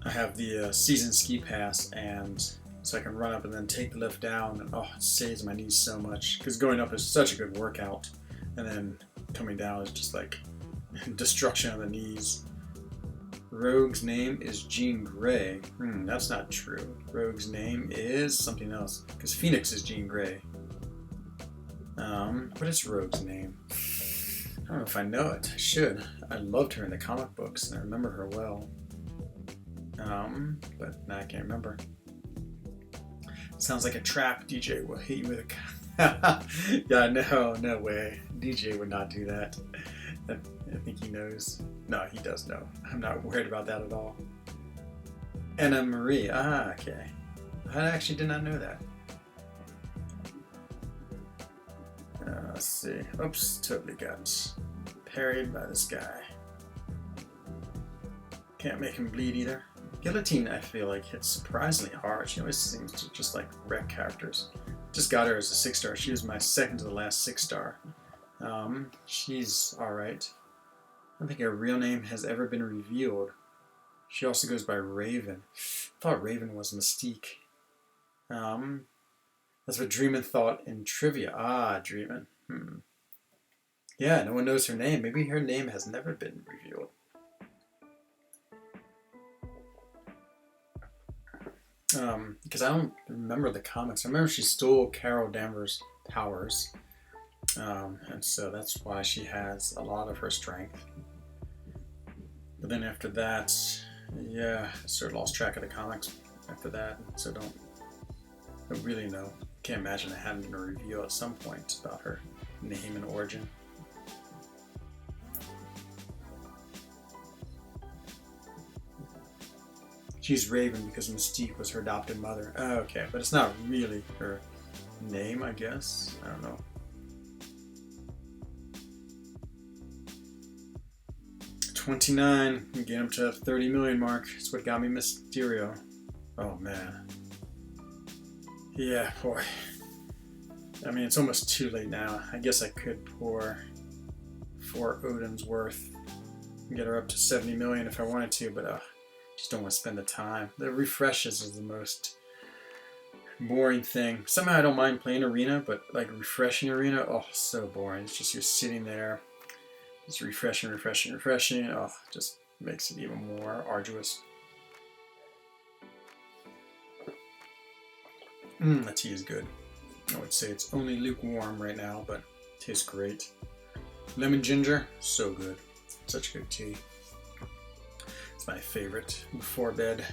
I have the season ski pass, and so I can run up and then take the lift down, and it saves my knees so much, because going up is such a good workout, and then coming down is just like destruction of the knees. Rogue's name is Jean Grey. That's not true. Rogue's name is something else, because Phoenix is Jean Grey. What is Rogue's name? I don't know if I know it. I should. I loved her in the comic books, and I remember her well. But now I can't remember. Sounds like a trap. DJ will hit you with a... Yeah, no way. DJ would not do that. I think he knows. No, he does know. I'm not worried about that at all. Anna Marie. Okay. I actually did not know that. Let's see. Oops, totally got parried by this guy. Can't make him bleed either. Guillotine, I feel like, hits surprisingly hard. She always seems to just like wreck characters. Just got her as a 6-star. She was my second to the last 6-star. She's alright. I don't think her real name has ever been revealed. She also goes by Raven. I thought Raven was Mystique. That's what Dreamin thought in trivia. Dreamin. Yeah, no one knows her name. Maybe her name has never been revealed. Because I don't remember the comics. I remember she stole Carol Danvers' powers. And so that's why she has a lot of her strength. But then after that, yeah, I sort of lost track of the comics after that. So don't really know. Can't imagine it hadn't been a reveal at some point about her name and origin. She's Raven because Mystique was her adopted mother. Okay, but it's not really her name, I guess. I don't know. $29, getting up to the 30 million mark. That's what got me Mysterio. Oh man. Yeah, boy. I mean, it's almost too late now. I guess I could pour 4 Odin's worth and get her up to 70 million if I wanted to, but just don't want to spend the time. The refreshes is the most boring thing. Somehow I don't mind playing arena, but like refreshing arena, so boring. It's just you're sitting there, just refreshing. Just makes it even more arduous. That tea is good. I would say it's only lukewarm right now, but it tastes great. Lemon ginger, so good. Such good tea. It's my favorite before bed.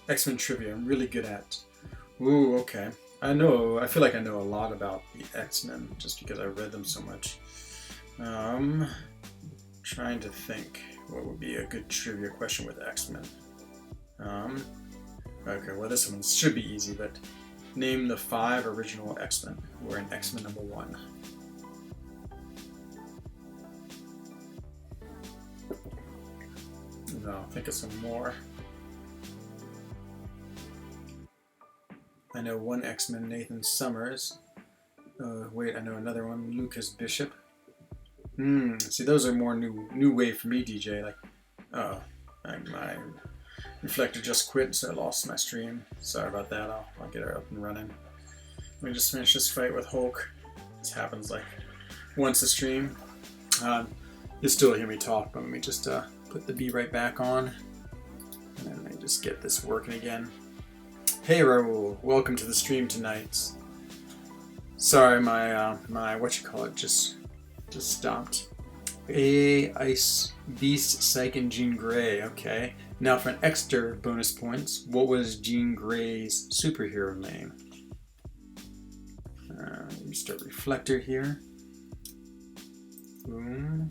X-Men trivia, I'm really good at. Ooh, okay. I feel like I know a lot about the X-Men just because I read them so much. Trying to think what would be a good trivia question with X-Men. Okay, well this one should be easy, but name the 5 original X-Men who were in X-Men number 1. No, think of some more. I know one X-Men, Nathan Summers. Wait, I know another one, Lucas Bishop. See, those are more new wave for me, DJ. Like, oh, my reflector just quit, so I lost my stream. Sorry about that. I'll get her up and running. Let me just finish this fight with Hulk. This happens like once a stream. You'll still hear me talk, but let me just put the B right back on. And then let me just get this working again. Hey Raul, welcome to the stream tonight. Sorry, my whatchamacallit just stopped. Ice Beast Psych and Jean Grey, okay. Now for an extra bonus points, what was Jean Grey's superhero name? Let me start reflector here. Boom.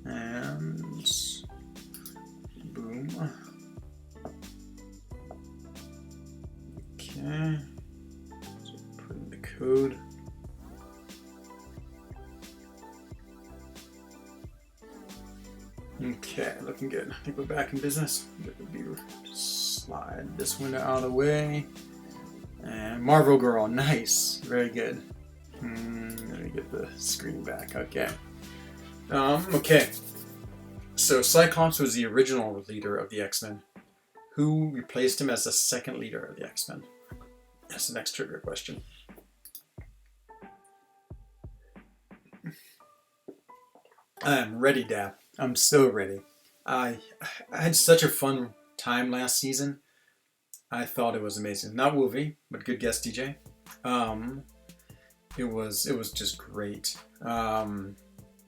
And boom. Okay. So put in the code. Okay, looking good. I think we're back in business. Get the viewer. Just slide this window out of the way. And Marvel Girl, nice. Very good. Let me get the screen back. Okay. Okay. So Cyclops was the original leader of the X-Men. Who replaced him as the second leader of the X-Men? That's the next trivia question. I am ready, Dap. I'm so ready. I had such a fun time last season. I thought it was amazing. Not Wolvie, but good guess, DJ. It was just great. Even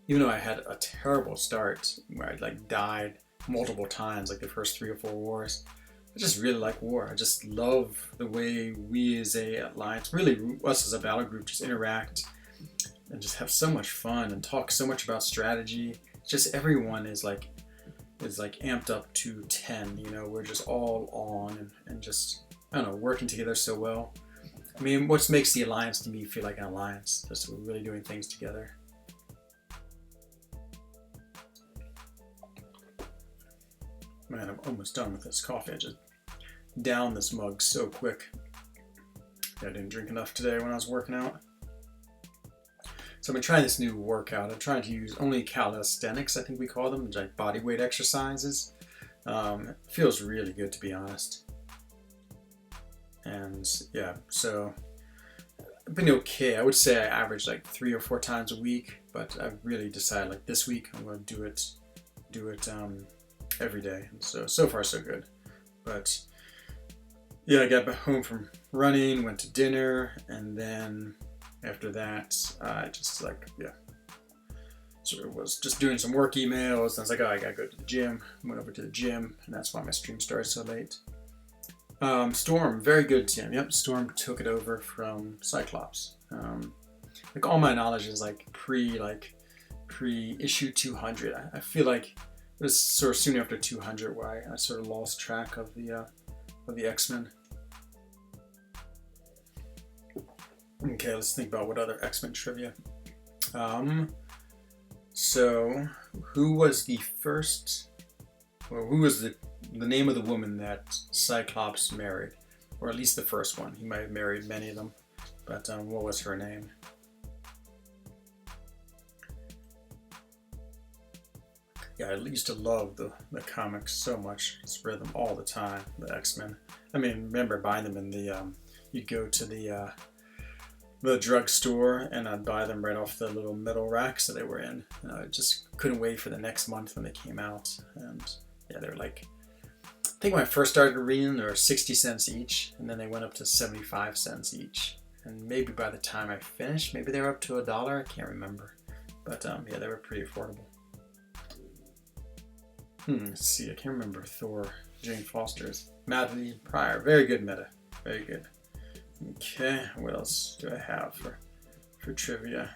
though I had a terrible start where I like died multiple times, like the first 3 or 4 wars. I just really like war. I just love the way we as a alliance, really us as a battle group, just interact and just have so much fun and talk so much about strategy. Just everyone is like amped up to 10. You know, we're just all on and just, I don't know, working together so well. I mean, what makes the alliance to me feel like an alliance? Just we're really doing things together. Man, I'm almost done with this coffee. I just downed this mug so quick. I didn't drink enough today when I was working out. So I've been trying this new workout. I'm trying to use only calisthenics, I think we call them, like body weight exercises. It feels really good, to be honest. And yeah, so I've been okay. I would say I average like 3 or 4 times a week, but I've really decided like this week I'm going to do it every day. And so far so good. But yeah, I got back home from running, went to dinner, and then after that, I just like, yeah, sort of was just doing some work emails. And I was like, oh, I gotta go to the gym. Went over to the gym, and that's why my stream started so late. Storm, very good team. Yep, Storm took it over from Cyclops. Like all my knowledge is like pre issue 200. I feel like it was sort of soon after 200 where I sort of lost track of the X-Men. Okay, let's think about what other X-Men trivia. So who was the first? Well, who was the name of the woman that Cyclops married, or at least the first one? He might have married many of them, but what was her name? Yeah, I used to love the comics so much. Just read them all the time, the X-Men. I mean, remember buying them in the, you'd go to the drugstore and I'd buy them right off the little metal racks that they were in. And I just couldn't wait for the next month when they came out. And yeah, they were like, I think when I first started reading, they were 60 cents each, and then they went up to 75 cents each. And maybe by the time I finished, maybe they were up to $1. I can't remember. But yeah, they were pretty affordable. Let's see, I can't remember Thor, Jane Foster's. Madeline Pryor, very good meta, very good. Okay, what else do I have for trivia?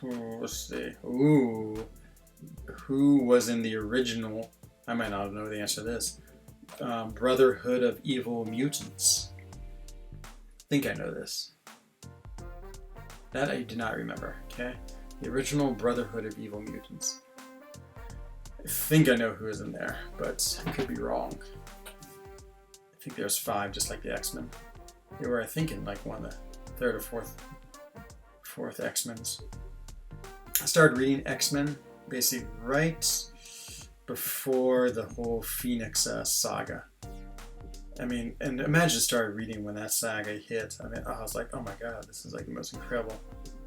Let's see. Ooh, who was in the original? I might not know the answer to this. Brotherhood of Evil Mutants. I think I know this. That I do not remember, okay? The original Brotherhood of Evil Mutants. I think I know who is in there, but I could be wrong. I think there's 5, just like the X-Men. They were, I think, in like one of the third or fourth X-Men's. I started reading X-Men basically right before the whole Phoenix saga. I mean, and imagine started reading when that saga hit. I mean, I was like, oh my god, this is like the most incredible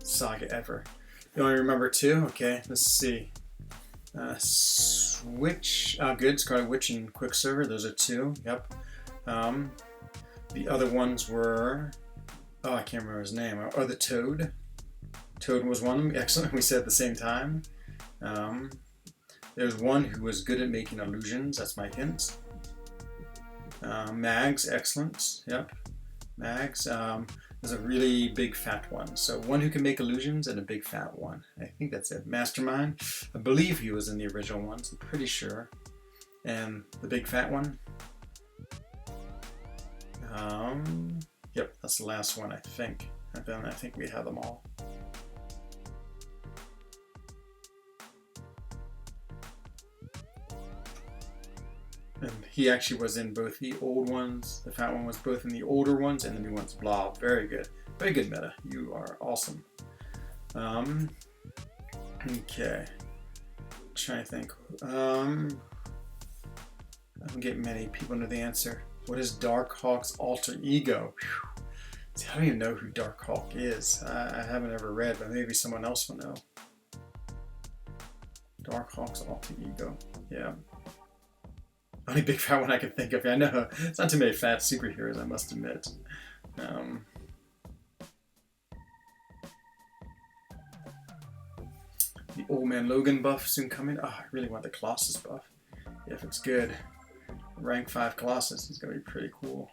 saga ever. You only remember two? Okay, let's see. Switch, good, Scarlet Witch and Quicksilver, those are two, yep. The other ones were, oh, I can't remember his name. Oh, the Toad. Toad was one, excellent, we said at the same time. There's one who was good at making illusions, that's my hint. Mags, excellent, yep. Mags, there's a really big fat one. So one who can make illusions and a big fat one. I think that's it. Mastermind, I believe he was in the original ones, I'm pretty sure. And the big fat one. Yep, that's the last one, I think. And then I think we have them all. And he actually was in both the old ones. The fat one was both in the older ones and the new ones. Blah, very good. Very good, Meta. You are awesome. Okay. I'm trying to think. I don't get many people know the answer. What is Darkhawk's alter ego? Whew. See, I don't even know who Darkhawk is. I haven't ever read, but maybe someone else will know. Darkhawk's alter ego. Yeah. Only big fat one I can think of. I know it's not too many fat superheroes, I must admit. The Old Man Logan buff soon coming. Oh, I really want the Colossus buff. Yeah, if it's good. Rank 5 Colossus, he's gonna be pretty cool.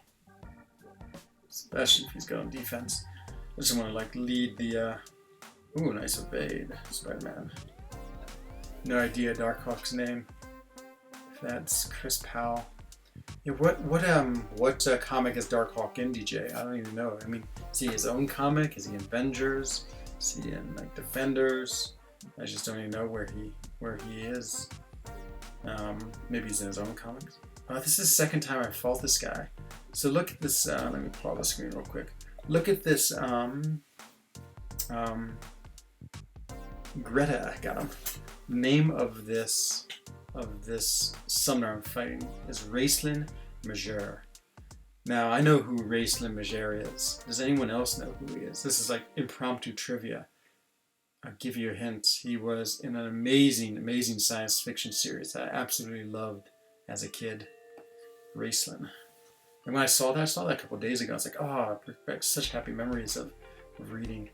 Especially if he's good on defense. I just want to like lead the ooh, nice evade, Spider-Man. No idea Darkhawk's name. That's Chris Powell. Yeah, what comic is Darkhawk in, DJ? I don't even know. I mean, is he his own comic? Is he in Avengers? Is he in like Defenders? I just don't even know where he is. Maybe he's in his own comics. This is the second time I fought this guy. So look at this. Let me pull up the screen real quick. Look at this. Greta, I got him. Name of this summoner I'm fighting is Raceland Major. Now I know who Raceland Major is. Does anyone else know who he is? This is like impromptu trivia. I'll give you a hint. He was in an amazing, amazing science fiction series that I absolutely loved as a kid. Raceland. And when I saw that a couple of days ago, I was like, oh, such happy memories of reading.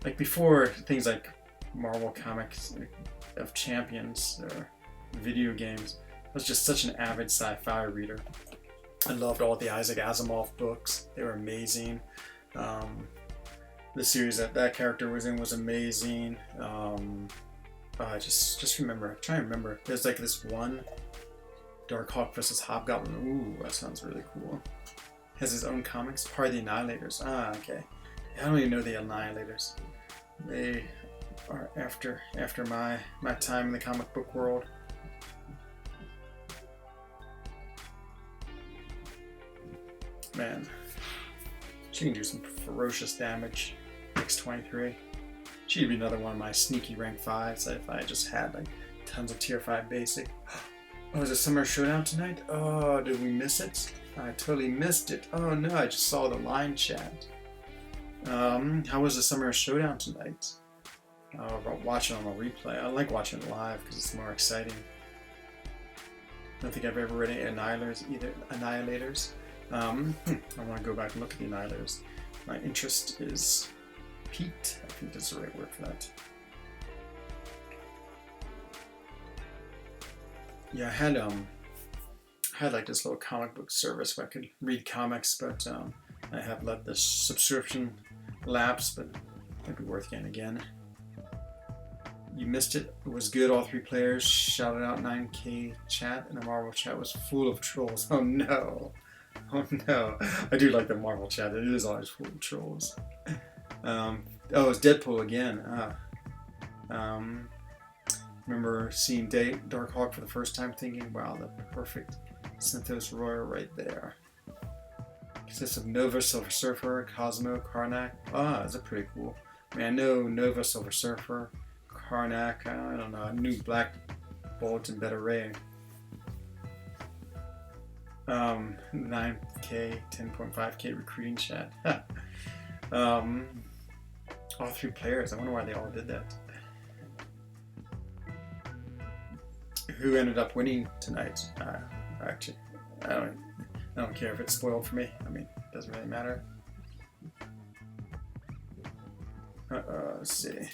Like before things like Marvel Comics of Champions or video games, I was just such an avid sci-fi reader. I loved all the Isaac Asimov books. They were amazing. The series that character was in was amazing. I just remember, I'm trying to remember. There's like this one Darkhawk versus Hobgoblin. Ooh, that sounds really cool. Has his own comics. Part of the Annihilators. Ah, okay. I don't even know the Annihilators. They are after my time in the comic book world. Man, she can do some ferocious damage. X23. She'd be another one of my sneaky rank 5s if I just had like tons of tier 5 basic. Oh, is it Summer Showdown tonight? Oh, did we miss it? I totally missed it. Oh no, I just saw the line chat. How was the Summer Showdown tonight? About watching on a replay. I like watching it live because it's more exciting. I don't think I've ever read any Annihilators. I want to go back and look at the Annihilators. My interest is peaked. I think that's the right word for that. Yeah, I had like this little comic book service where I could read comics, but I have let the subscription lapse, but it might be worth getting again. You missed it. It was good. All 3 players shouted out 9K chat, and the Marvel chat was full of trolls. Oh no. Oh no. I do like the Marvel chat. It is always full of trolls. Oh, it's Deadpool again. Remember seeing Darkhawk for the first time thinking, wow, the perfect Synthos Royal right there. Consists of Nova, Silver Surfer, Cosmo, Karnak. Ah, that's a pretty cool. I mean, I know Nova, Silver Surfer, Karnak. I don't know. A new Black Bolt and Beta Ray. 9K, 10.5K recruiting chat. All 3 players. I wonder why they all did that. Who ended up winning tonight? Actually, I don't care if it's spoiled for me. I mean, it doesn't really matter. Let's see.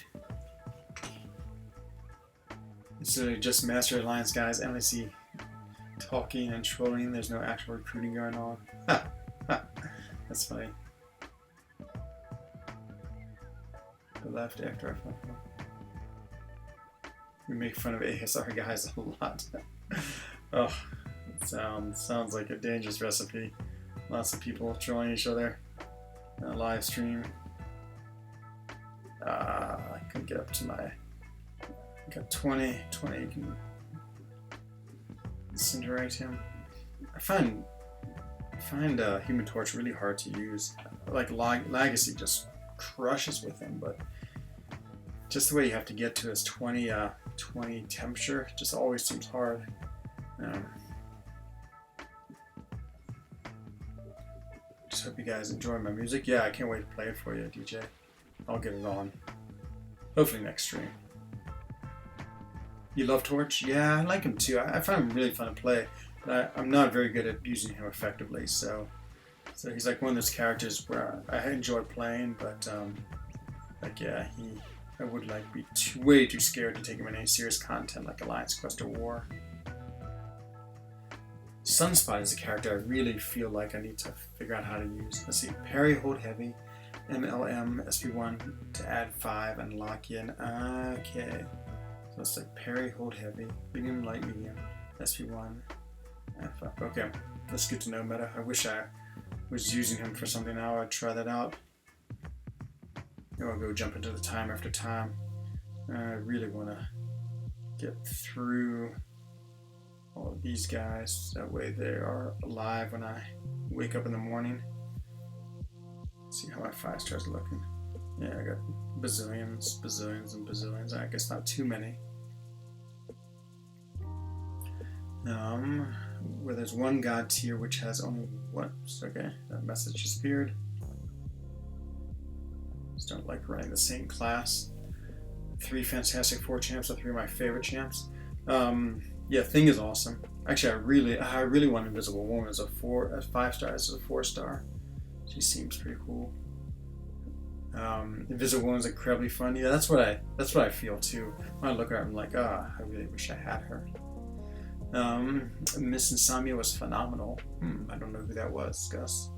So just Master Alliance guys. I only see talking and trolling. There's no actual recruiting going on. That's funny. The left after I find one. We make fun of ASR guys a lot. Oh, it sounds like a dangerous recipe. Lots of people trolling each other. Live stream. I can get up to my. I got 20. 20 can incinerate him. I find Human Torch really hard to use. Like Legacy just crushes with him, but just the way you have to get to his 20 temperature just always seems hard. Just hope you guys enjoy my music. Yeah, I can't wait to play it for you, DJ. I'll get it on. Hopefully next stream. You love Torch? Yeah, I like him too. I find him really fun to play, but I'm not very good at using him effectively. So he's like one of those characters where I enjoy playing, but like yeah, I would like be way too scared to take him in any serious content like Alliance Quest or War. Sunspot is a character I really feel like I need to figure out how to use. Let's see, parry, hold heavy, MLM, SP1 to add 5 and lock in. Okay. So it's like parry, hold heavy, medium, light, medium, SP1, F5. Okay, that's good to know meta. I wish I was using him for something now. I'd try that out. Or I'll go jump into the time after time. I really want to get through all of these guys. That way they are alive when I wake up in the morning. Let's see how my 5 stars are looking. Yeah, I got bazillions, bazillions, and bazillions. I guess not too many. Where there's one god tier which has only whoops, okay, that message just appeared. Just don't like running the same class. 3 fantastic 4 champs are 3 of my favorite champs. Yeah, Thing is awesome. Actually, I really want Invisible Woman as a 5 star, as a 4 star. She seems pretty cool. Invisible Woman's incredibly fun. Yeah, that's what I feel too. When I look at her, I'm like, I really wish I had her. Miss Insomnia was phenomenal. I don't know who that was, Gus.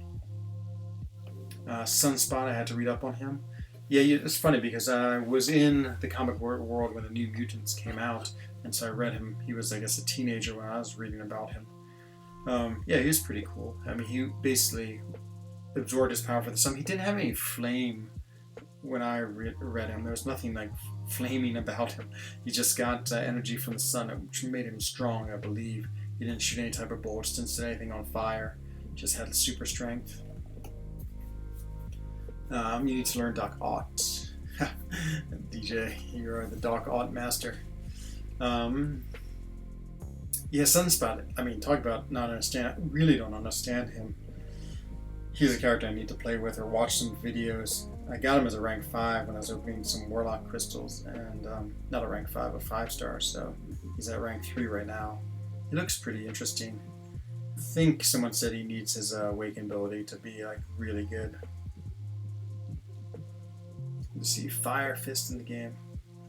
Sunspot, I had to read up on him. Yeah, it's funny because I was in the comic world when the New Mutants came out, and so I read him. He was, I guess, a teenager when I was reading about him. Yeah, he was pretty cool. I mean, he basically absorbed his power for the sun. He didn't have any flame when I read him. There was nothing like flaming about him. He just got energy from the sun, which made him strong, I believe. He didn't shoot any type of bullets, didn't set anything on fire. Just had super strength. You need to learn Doc Ock. DJ, you are the Doc Ock master. Yeah, Sunspot. I mean, talk about not understand. I really don't understand him. He's a character I need to play with or watch some videos. I got him as a rank 5 when I was opening some Warlock crystals, and not a rank 5, a 5 star, so he's at rank 3 right now. He looks pretty interesting. I think someone said he needs his awaken ability to be like really good. Let's see, Fire Fist in the game.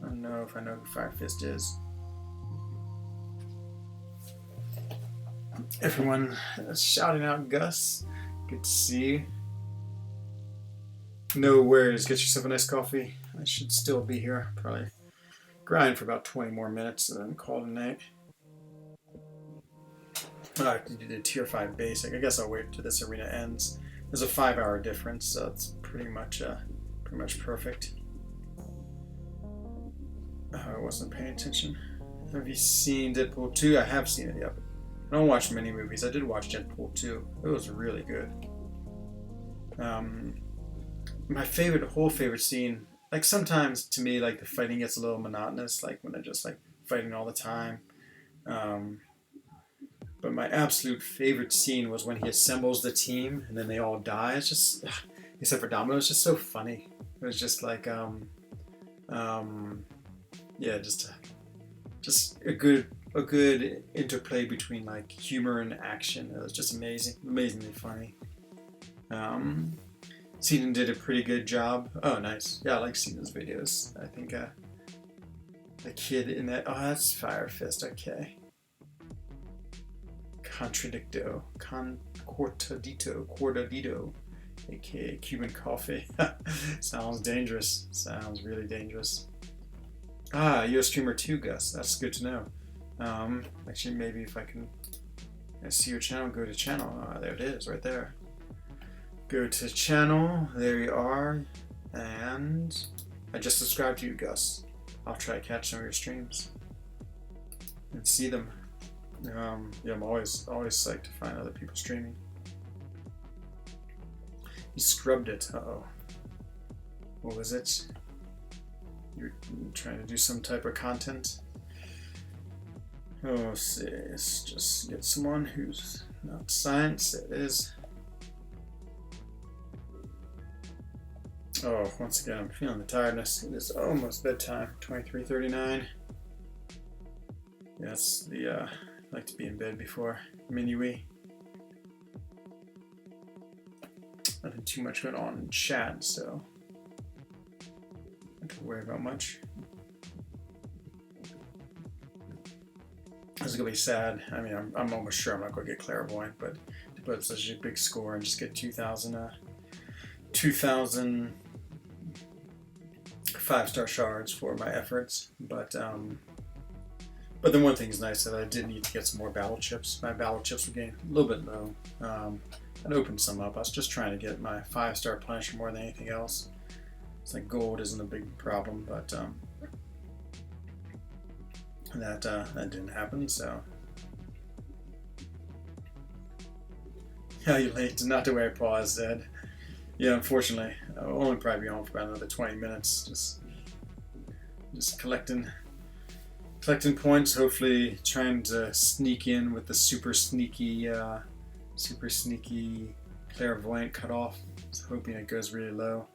I don't know if I know who Fire Fist is. Everyone shouting out Gus. Good to see you. No worries. Get yourself a nice coffee. I should still be here. Probably grind for about 20 more minutes and then call it a night. I have to do the tier 5 basic. I guess I'll wait till this arena ends. There's a 5-hour difference, so it's pretty much perfect. I wasn't paying attention. Have you seen Deadpool 2? I have seen it, yep. I don't watch many movies. I did watch Deadpool 2. It was really good. My whole favorite scene, like sometimes to me, like the fighting gets a little monotonous, like when they're just like fighting all the time. Um, but my absolute favorite scene was when he assembles the team and then they all die. It's just, except for Domino, it's just so funny. It was just like, um, yeah, just a good interplay between like humor and action. It was just amazingly funny. Seaton did a pretty good job. Oh, nice. Yeah, I like Seaton's videos. I think the kid in that. Oh, that's Fire Fist. Okay. Cortadito, aka Cuban coffee. Sounds dangerous. Sounds really dangerous. Ah, you're a streamer too, Gus. That's good to know. Actually, maybe if I can see your channel, go to channel. Ah, there it is, right there. Go to channel. There you are. And I just subscribed to you, Gus. I'll try to catch some of your streams and see them. Yeah, I'm always psyched to find other people streaming. You scrubbed it. Uh-oh. What was it? You're trying to do some type of content? Oh, let's see. Let's just get someone who's not science. It is. Oh, once again, I'm feeling the tiredness. It is almost bedtime. 23:39. Yes, the I like to be in bed before minuit. Nothing too much going on in chat, so I don't have to worry about much. This is gonna be sad. I mean, I'm almost sure I'm not gonna get clairvoyant, but to put up such a big score and just get 2,000 5-star shards for my efforts, but then one thing is nice that I did need to get some more battle chips. My battle chips were getting a little bit low. I'd opened some up. I was just trying to get my 5-star Punisher more than anything else. It's like gold isn't a big problem, but that didn't happen. So yeah, you late. Not to where Paul said. Yeah, unfortunately, I'll only probably be on for about another 20 minutes. Just collecting points. Hopefully, trying to sneak in with the super sneaky clairvoyant cutoff. So hoping it goes really low.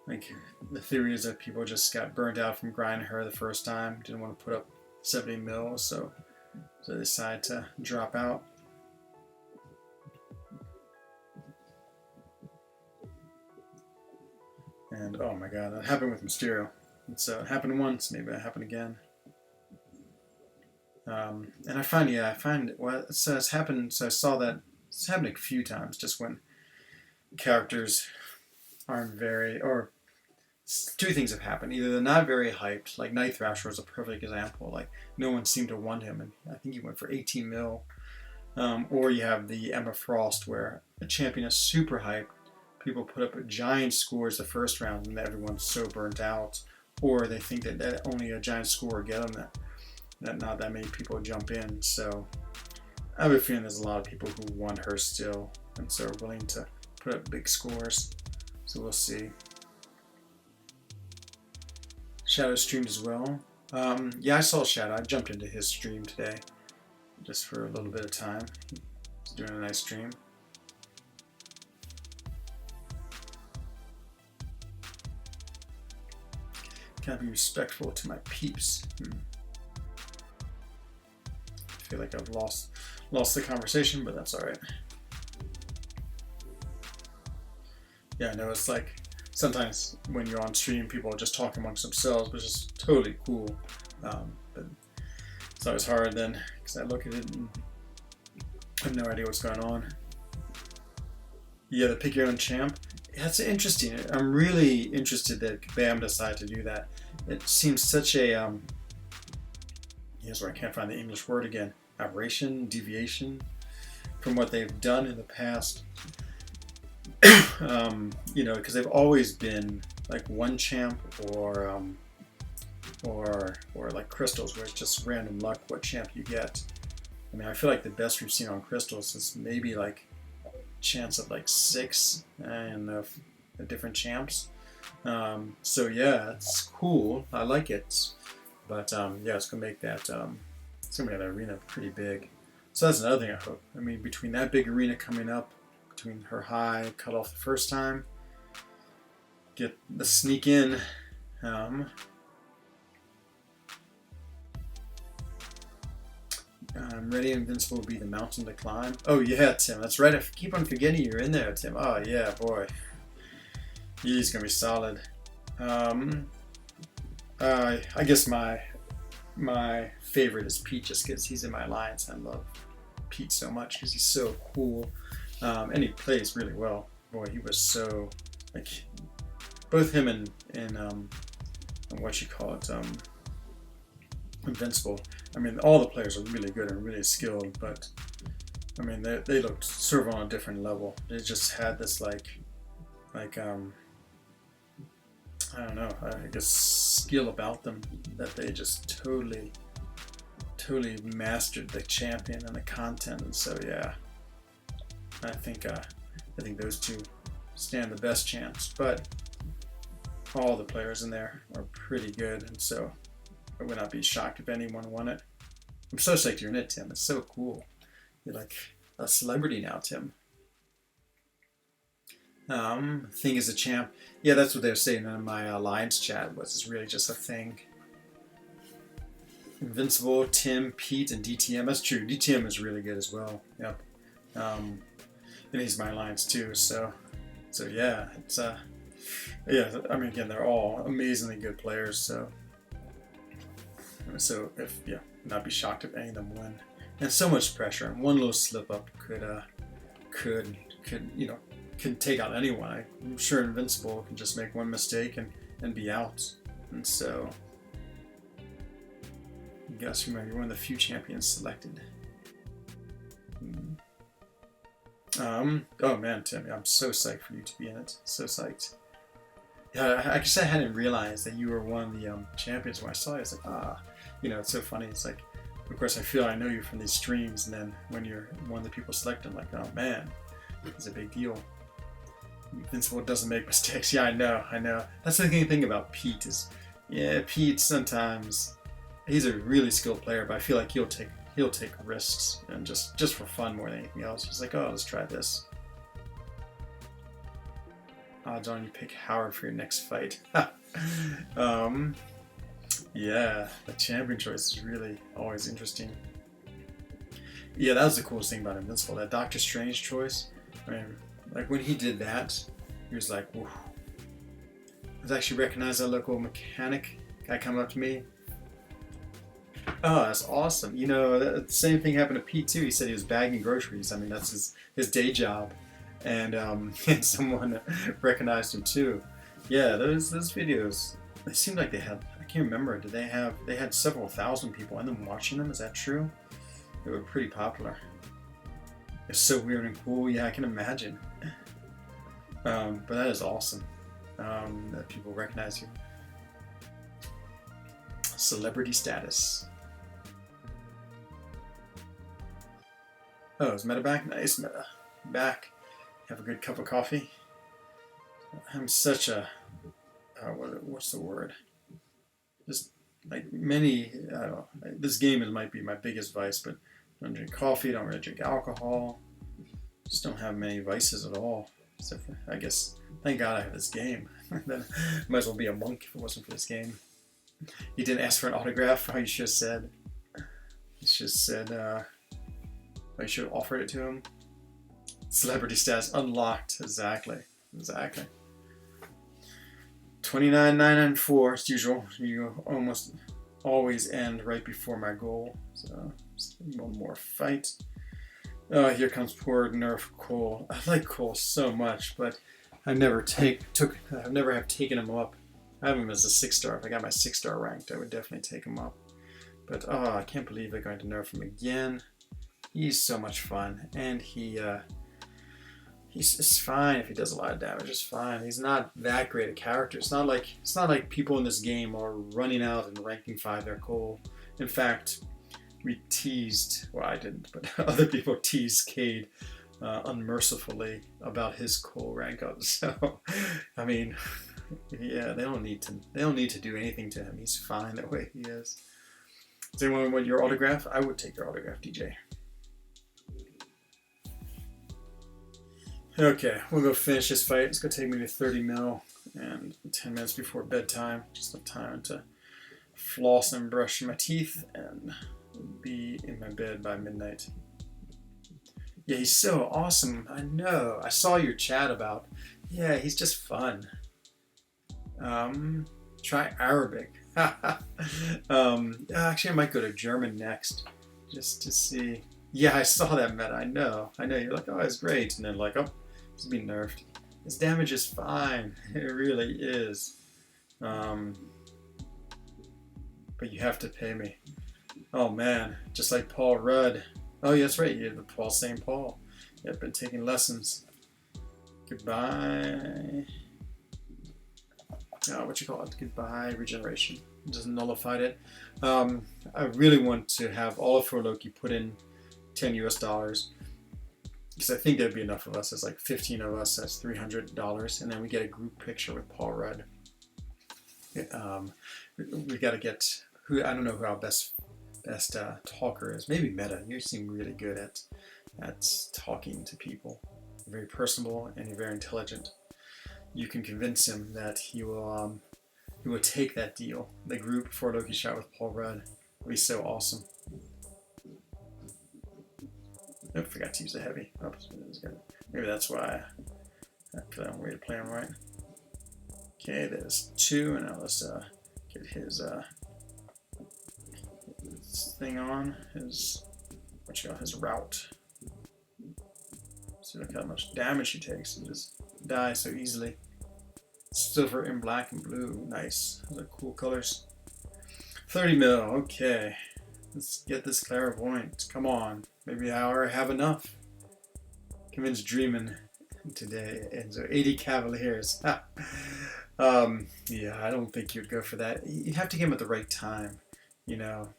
Like the theory is that people just got burnt out from grinding her the first time. Didn't want to put up 70 mil, so they decided to drop out. And oh my god, that happened with Mysterio. It happened once, maybe it happened again. And I find it's happened. So I saw that it's happening a few times, just when characters aren't or two things have happened. Either they're not very hyped, like Night Thrasher was a perfect example. Like no one seemed to want him, and I think he went for 18 mil. Or you have the Emma Frost, where a champion is super hyped. People put up giant scores the first round, and everyone's so burnt out, or they think that only a giant score will get them that not that many people jump in. So I have a feeling there's a lot of people who want her still, and so are willing to put up big scores. So we'll see. Shadow streamed as well. Yeah, I saw Shadow. I jumped into his stream today, just for a little bit of time. He's doing a nice stream. Gotta be respectful to my peeps. I feel like I've lost the conversation, but that's all right. Yeah, I know it's like sometimes when you're on stream, people are just talking amongst themselves, which is totally cool. But it's always hard then because I look at it and I have no idea what's going on. Yeah, the pick your own champ. That's interesting. I'm really interested that Kabam decided to do that. It seems such a here's where I can't find the English word again. Aberration, deviation from what they've done in the past. You know, because they've always been like one champ or like crystals, where it's just random luck what champ you get. I mean, I feel like the best we've seen on crystals is maybe like chance of like 6 and different champs. So yeah, it's cool. I like it. But yeah, it's gonna make that it's gonna make that arena pretty big. So that's another thing I hope. I mean, between that big arena coming up, between her high cut off the first time, get the sneak in. Ready Invincible will be the mountain to climb. Oh yeah, Tim, that's right. I keep on forgetting you're in there, Tim. Oh yeah, boy. He's gonna be solid. I guess my favorite is Pete, just because he's in my alliance. I love Pete so much because he's so cool, and he plays really well. Boy, he was so like both him and what you call it, Invincible. I mean, all the players are really good and really skilled, but I mean, they looked sort of on a different level. They just had this like I don't know, I guess skill about them that they just totally mastered the champion and the content. And so yeah, I think those two stand the best chance. But all the players in there are pretty good, and so I would not be shocked if anyone won it. I'm so psyched you're in it, Tim. It's so cool. You're like a celebrity now, Tim. Thing is a champ. Yeah, that's what they were saying in my alliance chat. Was it's really just a thing. Invincible, Tim, Pete, and DTM. That's true. DTM is really good as well. Yep. And he's my alliance too. So yeah, it's yeah. I mean, again, they're all amazingly good players. So if not be shocked if any of them win. And so much pressure, and one little slip up could take out anyone. I'm sure Invincible can just make one mistake and be out. And so, guess remember, you're one of the few champions selected. Oh man, Tim, I'm so psyched for you to be in it. So psyched. Yeah, I guess I hadn't realized that you were one of the champions. When I saw you, I was like, it's so funny. It's like, of course, I feel I know you from these streams, and then when you're one of the people selected, I'm like, oh man, it's a big deal. Invincible doesn't make mistakes. Yeah, I know. That's the thing about Pete is, yeah, Pete sometimes he's a really skilled player, but I feel like he'll take risks and just for fun more than anything else. He's like, oh, let's try this. Odds on you pick Howard for your next fight. Yeah, the champion choice is really always interesting. Yeah, that was the coolest thing about Invincible. That Doctor Strange choice. I mean, like when he did that, he was like, whoa. I was actually recognized that local mechanic guy coming up to me. Oh, that's awesome. The same thing happened to Pete too. He said he was bagging groceries. I mean, that's his day job. And and someone recognized him too. Yeah, those videos, they seemed like they had, I can't remember, they had several thousand people in them watching them. Is that true? They were pretty popular. It's so weird and cool. Yeah, I can imagine. But that is awesome that people recognize you. Celebrity status. Oh, is Meta back? Nice, Meta. Back. Have a good cup of coffee. I'm such a... what's the word? Just like many... I don't know. This game might be my biggest vice, but I don't drink coffee, don't really drink alcohol. Just don't have many vices at all. Except for, I guess, thank God I have this game. Then I might as well be a monk if it wasn't for this game. You didn't ask for an autograph? Oh, you should have said... You should have said... you should have offered it to him. Celebrity status unlocked. Exactly. 29,994 as usual. You almost always end right before my goal. So one more fight. Oh, here comes poor Nerf Cole. I like Cole so much, but I never have taken him up. I have him as a 6-star. If I got my 6-star ranked, I would definitely take him up. But I can't believe they're going to nerf him again. He's so much fun, and it's fine if he does a lot of damage. It's fine. He's not that great a character. It's not like people in this game are running out and ranking 5 their Cole. In fact, we teased. Well, I didn't, but other people teased Cade unmercifully about his coal rank up. So, I mean, yeah, they don't need to do anything to him. He's fine the way he is. Does anyone want your autograph? I would take your autograph, DJ. Okay, we'll go finish this fight. It's gonna take maybe 30 mil and 10 minutes before bedtime. Just enough time to floss and brush my teeth and be in my bed by midnight. Yeah, he's so awesome. I know. I saw your chat about. Yeah, he's just fun. Try Arabic. Actually, I might go to German next, just to see. Yeah, I saw that meta. I know. You're like, oh, it's great, and then like, oh, it's being nerfed. His damage is fine. It really is. But you have to pay me. Oh man, just like Paul Rudd. Oh, yeah, that's right. You're the Paul St. Paul. You've been taking lessons. Goodbye. What you call it? Goodbye regeneration. Just nullified it. I really want to have all of For Loki put in $10 US, because I think there'd be enough of us. There's like 15 of us. That's $300, and then we get a group picture with Paul Rudd. We got to get who, I don't know who our best talker is. Maybe Meta. You seem really good at talking to people. You're very personable and you're very intelligent. You can convince him that he will take that deal. The group For Loki shot with Paul Rudd would be so awesome. I forgot to use the heavy. Oops, maybe that's why I feel like I'm ready to play him right. Okay, there's 2, and now let's get his thing on. His route. See, look how much damage he takes. He just dies so easily. Silver in black and blue. Nice. Those are cool colors. 30 mil. Okay. Let's get this clairvoyant. Come on. Maybe I already have enough. Convince Dreamin' today. And so 80 Cavaliers. Yeah, I don't think you'd go for that. You have to get him at the right time. You know.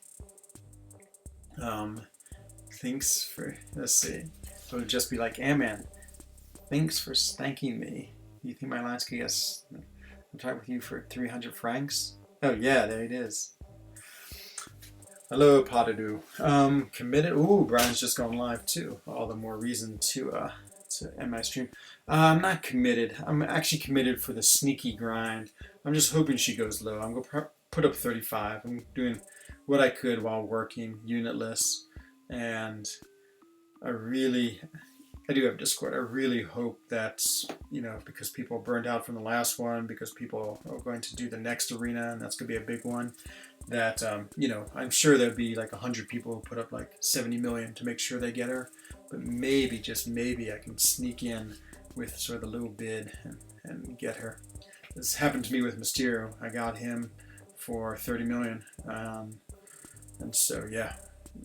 Thanks for. Let's see. It would just be like, man. Thanks for spanking me. You think my lines could guess? I'll talk with you for 300 francs. Oh yeah, there it is. Hello, Potadoo. Committed. Ooh, Brian's just gone live too. All the more reason to end my stream. I'm not committed. I'm actually committed for the sneaky grind. I'm just hoping she goes low. I'm gonna put up 35. I'm doing what I could while working, unitless, and I do have Discord. I really hope that, because people burned out from the last one, because people are going to do the next arena, and that's going to be a big one, that, I'm sure there'd be like 100 people who put up like 70 million to make sure they get her. But maybe, just maybe, I can sneak in with sort of the little bid and get her. This happened to me with Mysterio. I got him for 30 million. And so, yeah,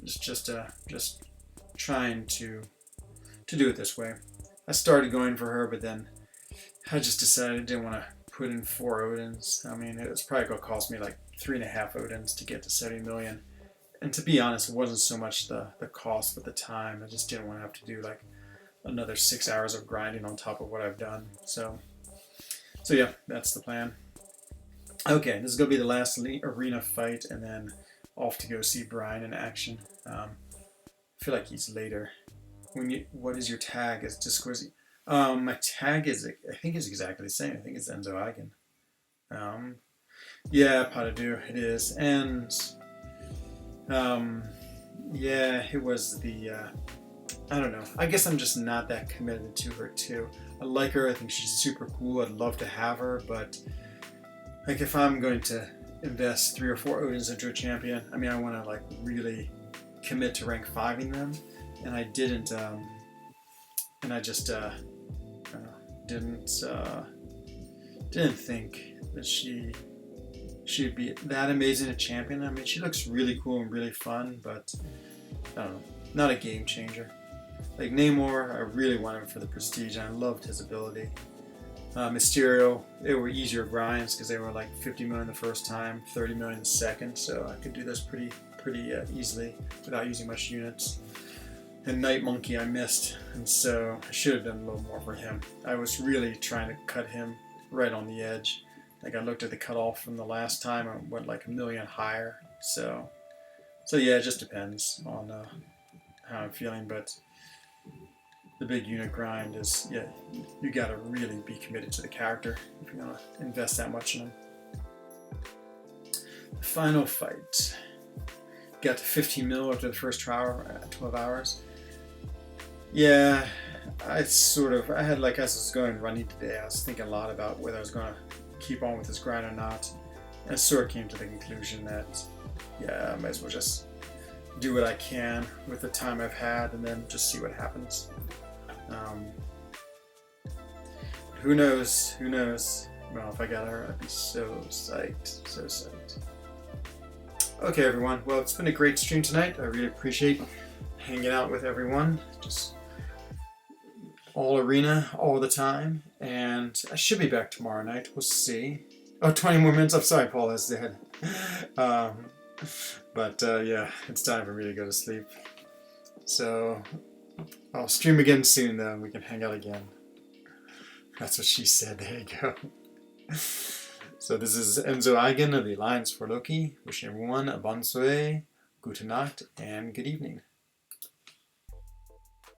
it's just trying to do it this way. I started going for her, but then I just decided I didn't want to put in 4 Odins. I mean, it was probably going to cost me like 3.5 Odins to get to 70 million. And to be honest, it wasn't so much the cost, but the time. I just didn't want to have to do like another 6 hours of grinding on top of what I've done. So yeah, that's the plan. Okay, this is going to be the last arena fight, and then off to go see Brian in action. I feel like he's later. What is your tag as Discord? My tag is, I think it's exactly the same. I think it's FrenZOne. Yeah, Potadoo, it is. And yeah, it was the I don't know. I guess I'm just not that committed to her too. I like her. I think she's super cool. I'd love to have her, but like if I'm going to invest 3 or 4 Odins into a champion, I mean, I want to like really commit to rank 5ing them. And I didn't, and I just didn't think that she'd be that amazing a champion. I mean, she looks really cool and really fun, but I don't know, not a game changer. Like Namor, I really wanted him for the prestige, and I loved his ability. Mysterio, they were easier grinds because they were like 50 million the first time, 30 million the second, so I could do this pretty easily without using much units. And Night Monkey I missed, and so I should have done a little more for him. I was really trying to cut him right on the edge. Like I looked at the cutoff from the last time and went like 1,000,000 higher. So yeah, it just depends on how I'm feeling. But the big unit grind is, yeah, you gotta really be committed to the character if you're gonna invest that much in him. The final fight. Got to 15 mil after the first 12 hours. Yeah, I had like, as I was going running today, I was thinking a lot about whether I was going to keep on with this grind or not. And I sort of came to the conclusion that, yeah, I might as well just do what I can with the time I've had and then just see what happens. Who knows? Well, if I got her, I'd be so psyched. Okay, everyone. Well, it's been a great stream tonight. I really appreciate hanging out with everyone. Just all arena, all the time. And I should be back tomorrow night. We'll see. Oh, 20 more minutes. I'm sorry, Paul is dead. Yeah, it's time for me to go to sleep. So I'll stream again soon, though. We can hang out again. That's what she said. There you go. So this is FrenZOne of the Alliance for Loki. Wishing everyone a bonne soirée, gute Nacht, and good evening.